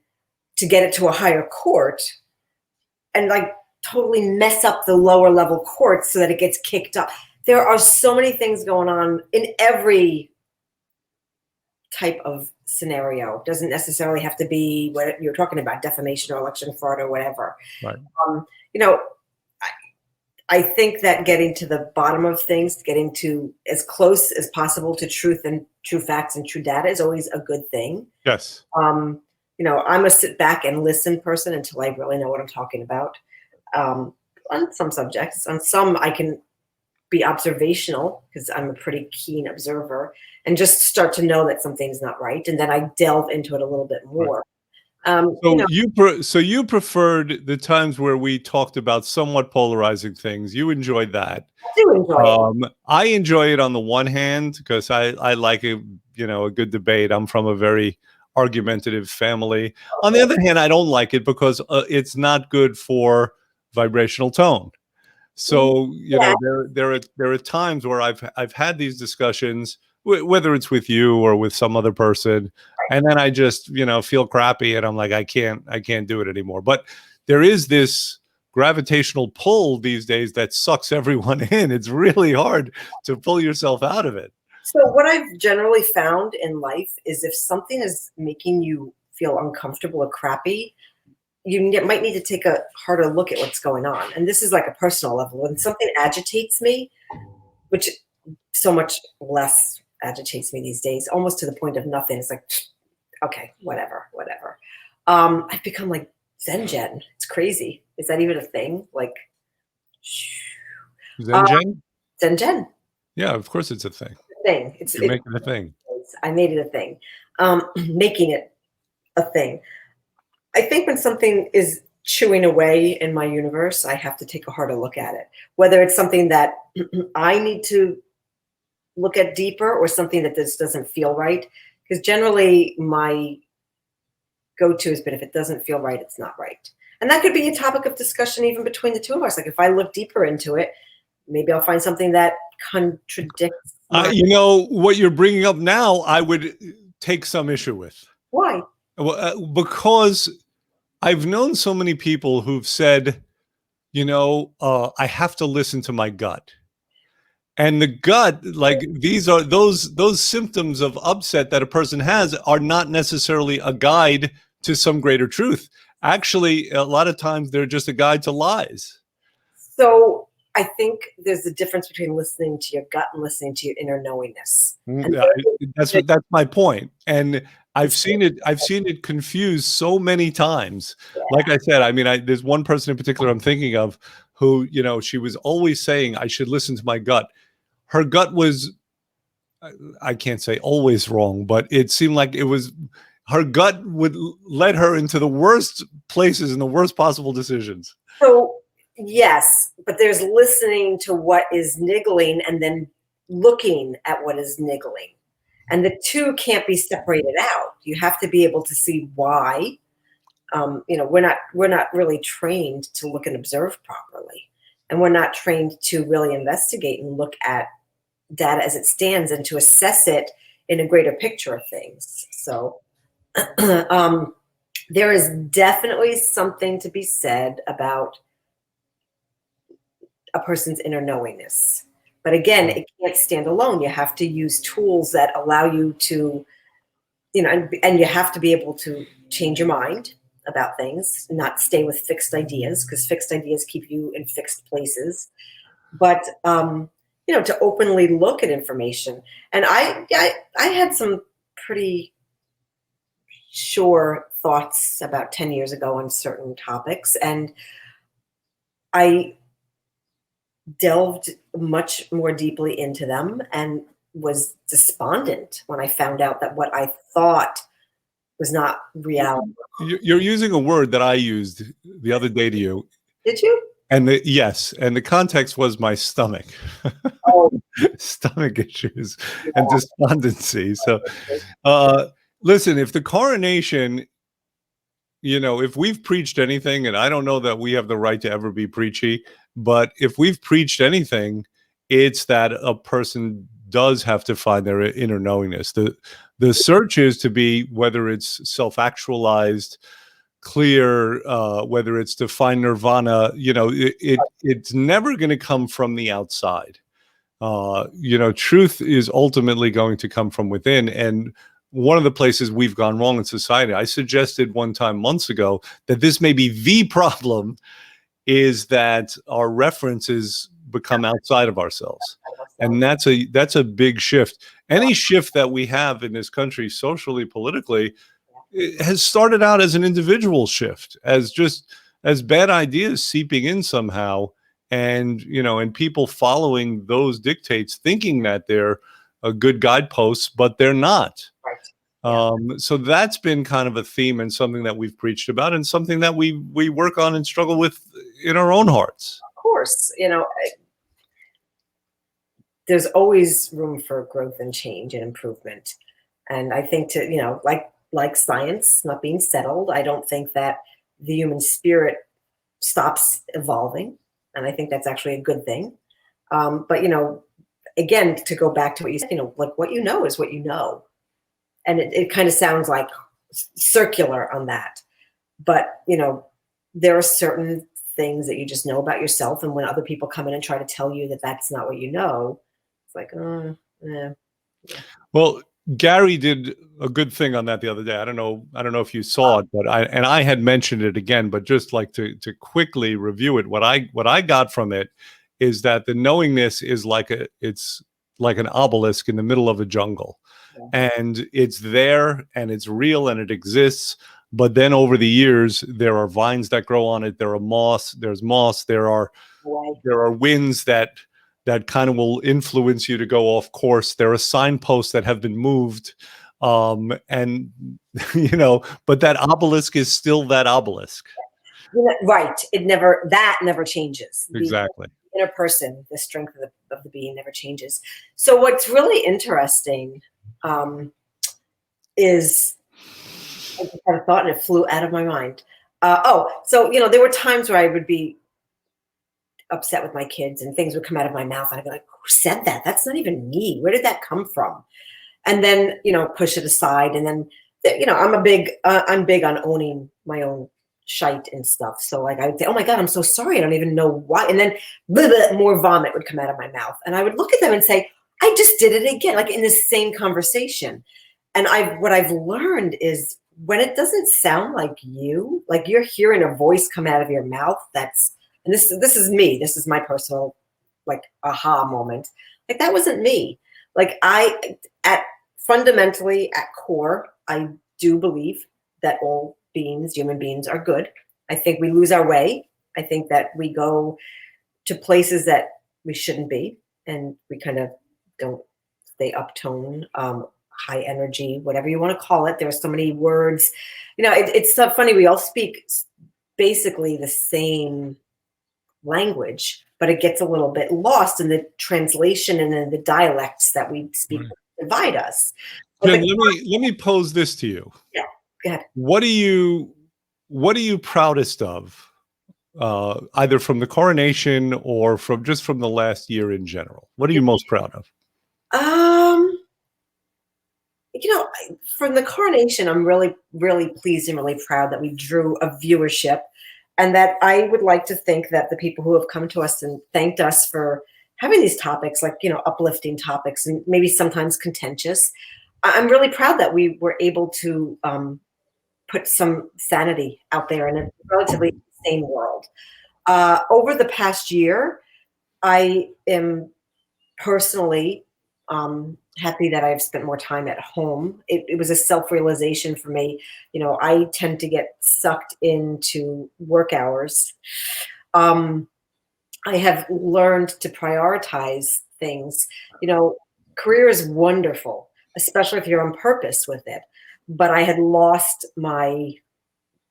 to get it to a higher court and totally mess up the lower level courts so that it gets kicked up. There are so many things going on in every type of scenario. It doesn't necessarily have to be what you're talking about, defamation or election fraud or whatever. Right. I think that getting to the bottom of things, getting to as close as possible to truth and true facts and true data is always a good thing. Yes. I'm a sit back and listen person until I really know what I'm talking about. On some subjects, on some I can be observational because I'm a pretty keen observer and just start to know that something's not right. And then I delve into it a little bit more. So you preferred the times where we talked about somewhat polarizing things. You enjoyed that. I do enjoy it. I enjoy it on the one hand because I like a good debate. I'm from a very argumentative family. On the other hand, I don't like it because it's not good for vibrational tone. So there are times where I've had these discussions, whether it's with you or with some other person, and then I just feel crappy and I'm like I can't do it anymore. But there is this gravitational pull these days that sucks everyone in. It's really hard to pull yourself out of it. So what I've generally found in life is if something is making you feel uncomfortable or crappy, you might need to take a harder look at what's going on. And this is like a personal level. When something agitates me, which so much less agitates me these days, almost to the point of nothing. It's like, okay, whatever. I've become like Zen Jen. It's crazy. Is that even a thing? Like Zen Jen? Zen Jen. Yeah, of course it's a thing. You're making it a thing. I made it a thing. Making it a thing. I think when something is chewing away in my universe, I have to take a harder look at it. Whether it's something that I need to look at deeper or something that just doesn't feel right. Because generally my go-to has been if it doesn't feel right, it's not right. And that could be a topic of discussion even between the two of us. Like if I look deeper into it, maybe I'll find something that contradicts. What you're bringing up now, I would take some issue with. Why? Well, because I've known so many people who've said, I have to listen to my gut. And the gut, like these are those symptoms of upset that a person has are not necessarily a guide to some greater truth. Actually, a lot of times they're just a guide to lies. So I think there's a difference between listening to your gut and listening to your inner knowingness. That's my point. And I've seen it confused so many times. Yeah. Like I said, I mean, there's one person in particular I'm thinking of who, she was always saying I should listen to my gut. Her gut was, I can't say always wrong, but it seemed like her gut would lead her into the worst places and the worst possible decisions. So yes, but there's listening to what is niggling and then looking at what is niggling. And the two can't be separated out. You have to be able to see why. We're not really trained to look and observe properly. And we're not trained to really investigate and look at data as it stands and to assess it in a greater picture of things. So there is definitely something to be said about a person's inner knowingness. But again, it can't stand alone. You have to use tools that allow you to, and you have to be able to change your mind about things, not stay with fixed ideas, because fixed ideas keep you in fixed places. But, to openly look at information. And I had some pretty sure thoughts about 10 years ago on certain topics. And I delved much more deeply into them and was despondent when I found out that what I thought was not reality. You're using a word that I used the other day to you. Did you? And the context was my stomach. Oh. Stomach issues and despondency. So listen, if the coronation, if we've preached anything, and I don't know that we have the right to ever be preachy, but if we've preached anything, it's that a person does have to find their inner knowingness. The search is to be, whether it's self-actualized, clear, whether it's to find nirvana, it's never going to come from the outside. Truth is ultimately going to come from within. And one of the places we've gone wrong in society, I suggested one time months ago that this may be the problem is that our references become outside of ourselves. And that's a big shift. Any shift that we have in this country, socially, politically, it has started out as an individual shift, as bad ideas seeping in somehow, and and people following those dictates, thinking that they're a good guideposts, but they're not. So that's been kind of a theme and something that we've preached about, and something that we work on and struggle with in our own hearts. Of course, there's always room for growth and change and improvement. And I think like science not being settled, I don't think that the human spirit stops evolving. And I think that's actually a good thing. But, again, to go back to what you said, like what you know is what you know. And it kind of sounds like circular on that. But, there are certain things that you just know about yourself. And when other people come in and try to tell you that that's not what you know, it's like, yeah. Well, Gary did a good thing on that the other day. I don't know if you saw it, but I had mentioned it again, but just like to quickly review it. What I got from it is that the knowingness is it's like an obelisk in the middle of a jungle. And it's there and it's real and it exists. But then over the years, there are vines that grow on it. There's moss. There are winds that kind of will influence you to go off course. There are signposts that have been moved. And, but that obelisk is still that obelisk. Right. That never changes. Exactly. The inner person, the strength of the being never changes. So what's really interesting is, I just had a thought and it flew out of my mind. So there were times where I would be upset with my kids and things would come out of my mouth and I'd be like, who said that? That's not even me. Where did that come from? And then, push it aside. And then, I'm big on owning my own shite and stuff. So like I would say, oh my God, I'm so sorry. I don't even know why. And then more vomit would come out of my mouth. And I would look at them and say, I just did it again, like in the same conversation. And what I've learned is when it doesn't sound like you, like you're hearing a voice come out of your mouth, and this is me, this is my personal like aha moment. Like that wasn't me. Like fundamentally at core, I do believe that all human beings are good. I think we lose our way. I think that we go to places that we shouldn't be, and we kind of don't stay uptone, high energy, whatever you want to call it. There are so many words. It's so funny. We all speak basically the same language, but it gets a little bit lost in the translation and in the dialects that we speak divide us. Jen, let me pose this to you. Yeah, go ahead. What are you proudest of, either from the coronation or from the last year in general? What are you most proud of? From the coronation, I'm really, really pleased and really proud that we drew a viewership, and that I would like to think that the people who have come to us and thanked us for having these topics, like, uplifting topics and maybe sometimes contentious, I'm really proud that we were able to put some sanity out there in a relatively sane world. Over the past year, I am personally happy that I've spent more time at home. It was a self-realization for me. I tend to get sucked into work hours. I have learned to prioritize things. Career is wonderful, especially if you're on purpose with it. But I had lost my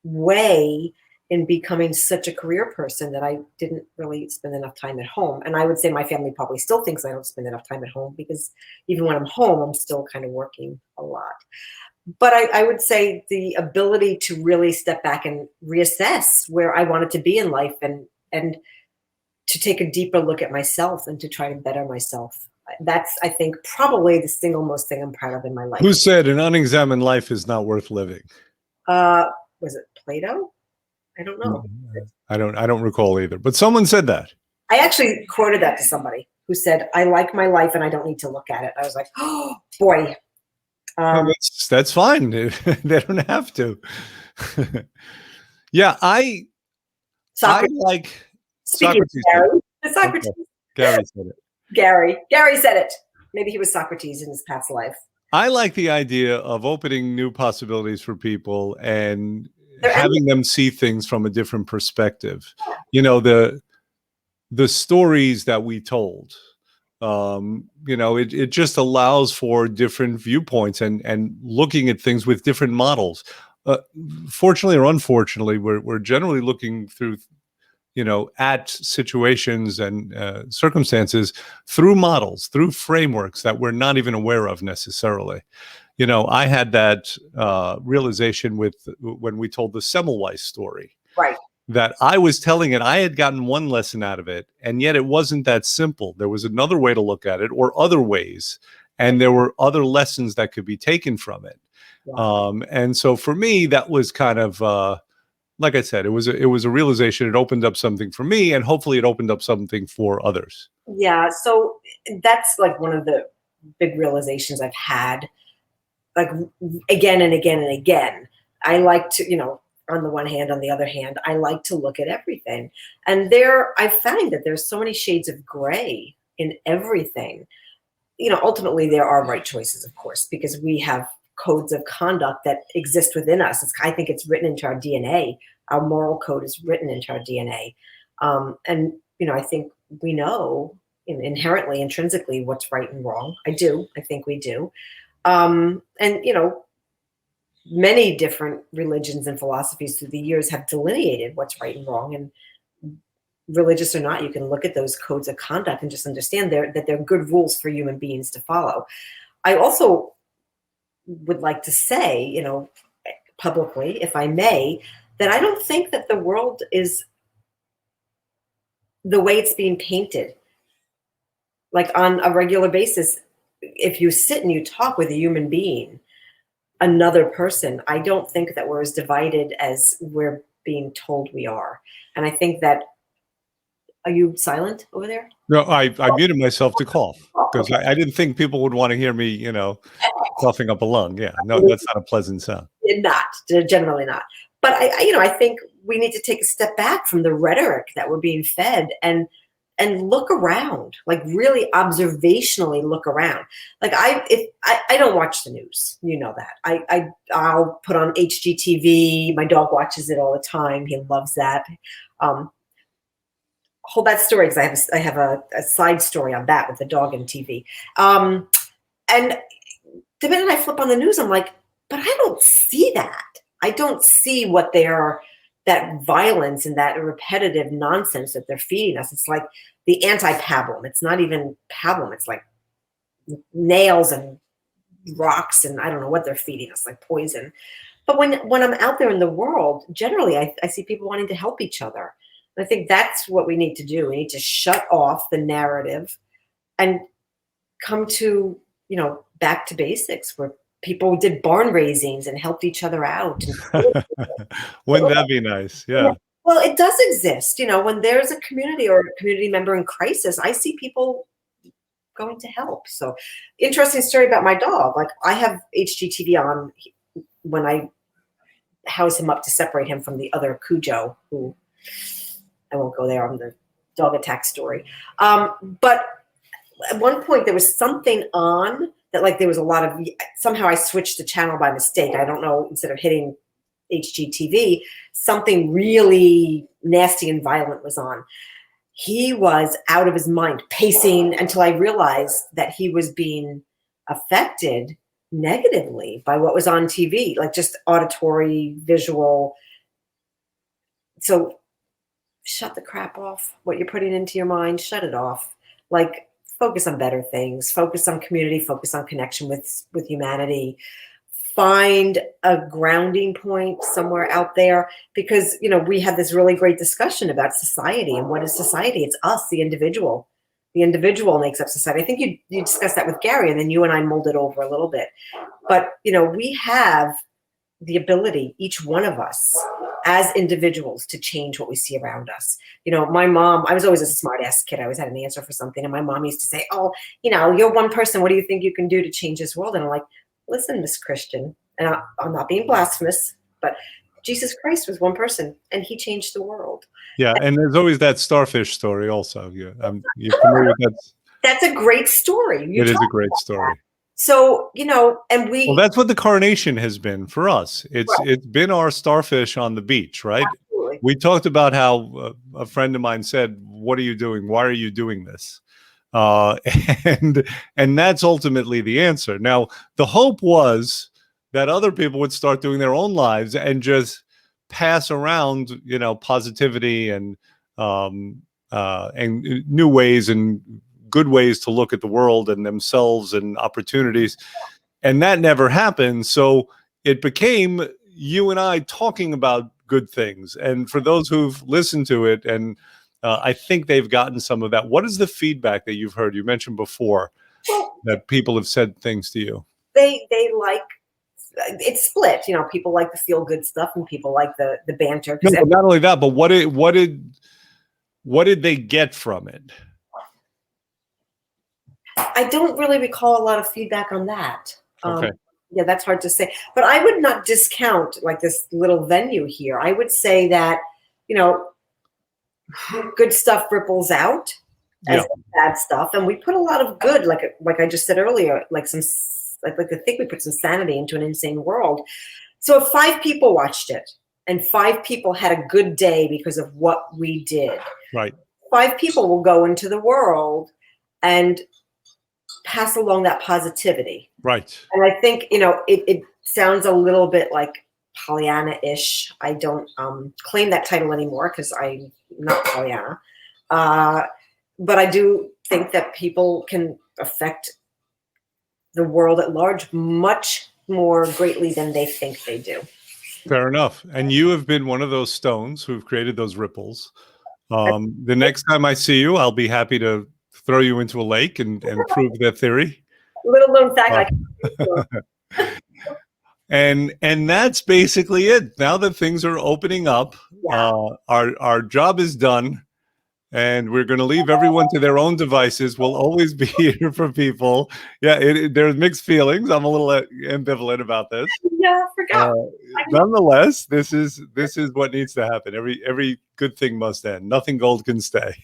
way in becoming such a career person that I didn't really spend enough time at home. And I would say my family probably still thinks I don't spend enough time at home, because even when I'm home, I'm still kind of working a lot. But I would say the ability to really step back and reassess where I wanted to be in life, and to take a deeper look at myself and to try to better myself. That's, I think, probably the single most thing I'm proud of in my life. Who said an unexamined life is not worth living? Was it Plato? I don't know. I don't recall either, but someone said that. I actually quoted that to somebody who said, I like my life and I don't need to look at it. I was like, oh boy. That's fine. They don't have to. Yeah. I Socrates. like Speaking of Socrates. Gary, Socrates. Okay. Gary said it. Gary said it. Maybe he was Socrates in his past life. I like the idea of opening new possibilities for people and They're having them see things from a different perspective. You know, the stories that we told, you know, it just allows for different viewpoints and looking at things with different models. Fortunately or unfortunately, we're generally looking through, you know, at situations and circumstances through models, through frameworks that we're not even aware of necessarily. You know, I had that realization with when we told the Semmelweis story. right. That I was telling it, I had gotten one lesson out of it, and yet it wasn't that simple. There was another way to look at it, or other ways, and there were other lessons that could be taken from it. Yeah. And so for me, that was kind of like I said, it was a realization. It opened up something for me, and hopefully, it opened up something for others. Yeah. So that's like one of the big realizations I've had, like again and again and again. I like to, you know, on the one hand, on the other hand, I like to look at everything. And I find that there's so many shades of gray in everything. You know, ultimately there are right choices, of course, because we have codes of conduct that exist within us. I think it's written into our DNA. Our moral code is written into our DNA. And, you know, I think we know inherently, intrinsically, what's right and wrong. I think we do. And, you know, many different religions and philosophies through the years have delineated what's right and wrong. And religious or not, you can look at those codes of conduct and just understand that they're good rules for human beings to follow. I also would like to say, you know, publicly, if I may, that I don't think that the world is the way it's being painted. Like on a regular basis, if you sit and you talk with a human being, another person, I don't think that we're as divided as we're being told we are. And I think that, are you silent over there? No, I muted myself to cough because Okay. I didn't think people would want to hear me, you know, coughing up a lung. Yeah, no, that's not a pleasant sound. Not, generally not. But you know, I think we need to take a step back from the rhetoric that we're being fed and look around, like really observationally look around. Like I don't watch the news, you know that. I'll put on HGTV. My dog watches it all the time. He loves that. Hold that story because I have a side story on that with the dog and TV. And the minute I flip on the news, I'm like, but I don't see that. I don't see what that violence and that repetitive nonsense that they're feeding us. It's like the anti-pablum. It's not even pablum. It's like nails and rocks and I don't know what they're feeding us, like poison. But when I'm out there in the world, generally I see people wanting to help each other. And I think that's what we need to do. We need to shut off the narrative and come to, you know, back to basics where people did barn raisings and helped each other out. Wouldn't that be nice? Yeah. Well, it does exist. You know, when there's a community or a community member in crisis, I see people going to help. So interesting story about my dog. Like I have HGTV on when I house him up to separate him from the other Cujo, who I won't go there on the dog attack story. But at one point there was something on that, like there was a lot of, somehow I switched the channel by mistake. I don't know, instead of hitting HGTV, something really nasty and violent was on. He was out of his mind, pacing until I realized that he was being affected negatively by what was on TV, like just auditory, visual. So shut the crap off. What you're putting into your mind, shut it off. Like focus on better things, focus on community, focus on connection with humanity. Find a grounding point somewhere out there, because, you know, we had this really great discussion about society and what is society? It's us, the individual. The individual makes up society. I think you discussed that with Gary, and then you and I molded over a little bit. But, you know, we have the ability, each one of us as individuals, to change what we see around us. You know, my mom, I was always a smart ass kid. I always had an answer for something. And my mom used to say, oh, you know, you're one person. What do you think you can do to change this world? And I'm like, listen, Miss Christian, and I'm not being blasphemous, but Jesus Christ was one person, and he changed the world. Yeah, and there's always that starfish story also. Yeah, you're familiar with that? That's a great story. It is a great story. So, and Well, that's what the coronation has been for us. It's been our starfish on the beach, right? Absolutely. We talked about how a friend of mine said, "What are you doing? Why are you doing this?" And that's ultimately the answer. Now, the hope was that other people would start doing their own lives and just pass around, positivity and new ways and good ways to look at the world and themselves and opportunities. And that never happened. So it became you and I talking about good things. And for those who've listened to it, and I think they've gotten some of that. What is the feedback that you've heard? You mentioned before that people have said things to you. They like, it's split. People like the feel good stuff and people like the banter. No, not only that, but what did they get from it? I don't really recall a lot of feedback on that. Okay. Yeah, that's hard to say. But I would not discount like this little venue here. I would say that, good stuff ripples out as bad stuff. And we put a lot of good, like I just said earlier, I think we put some sanity into an insane world. So if 5 people watched it and 5 people had a good day because of what we did, right, 5 people will go into the world and pass along that positivity. Right. And I think, it sounds a little bit like Pollyanna-ish. I don't claim that title anymore because I'm not Pollyanna. But I do think that people can affect the world at large much more greatly than they think they do. Fair enough. And you have been one of those stones who've created those ripples. The next time I see you, I'll be happy to throw you into a lake and prove that theory. Little known fact. And that's basically it. Now that things are opening up, our job is done. And we're going to leave everyone to their own devices. We'll always be here for people. Yeah, there's mixed feelings. I'm a little ambivalent about this. Yeah, I forgot. Nonetheless, this is what needs to happen. Every good thing must end. Nothing gold can stay.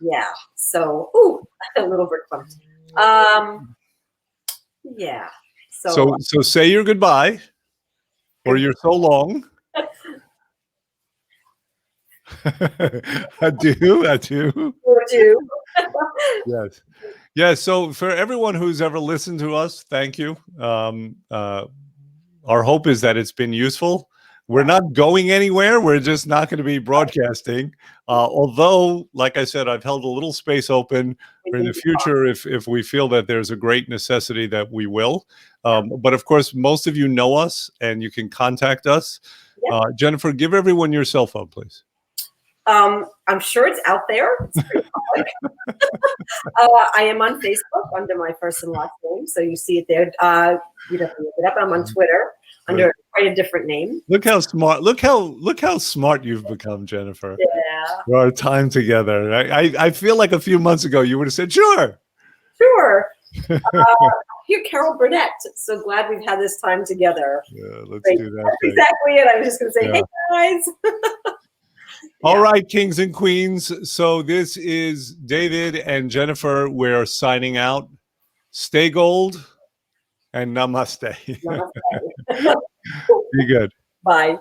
Yeah. So, a little bit fun. Yeah. So say your goodbye, or you're so long. Adieu. Yes. So for everyone who's ever listened to us, thank you. Our hope is that it's been useful. We're not going anywhere. We're just not going to be broadcasting. Although, like I said, I've held a little space open for in the future if we feel that there's a great necessity that we will. But of course, most of you know us and you can contact us. Jennifer, give everyone your cell phone, please. I'm sure it's out there. It's pretty public. I am on Facebook under my first and last name, so you see it there. You don't have to look it up. I'm on Twitter under quite a different name. Look how smart! Look how smart you've become, Jennifer. Yeah. For our time together, I feel like a few months ago you would have said sure. Here, Carol Burnett. So glad we've had this time together. Yeah, let's do that. That's exactly it. I was just going to say, hey guys. All right, kings and queens. So this is David and Jennifer. We're signing out. Stay gold and namaste. Namaste. Be good. Bye.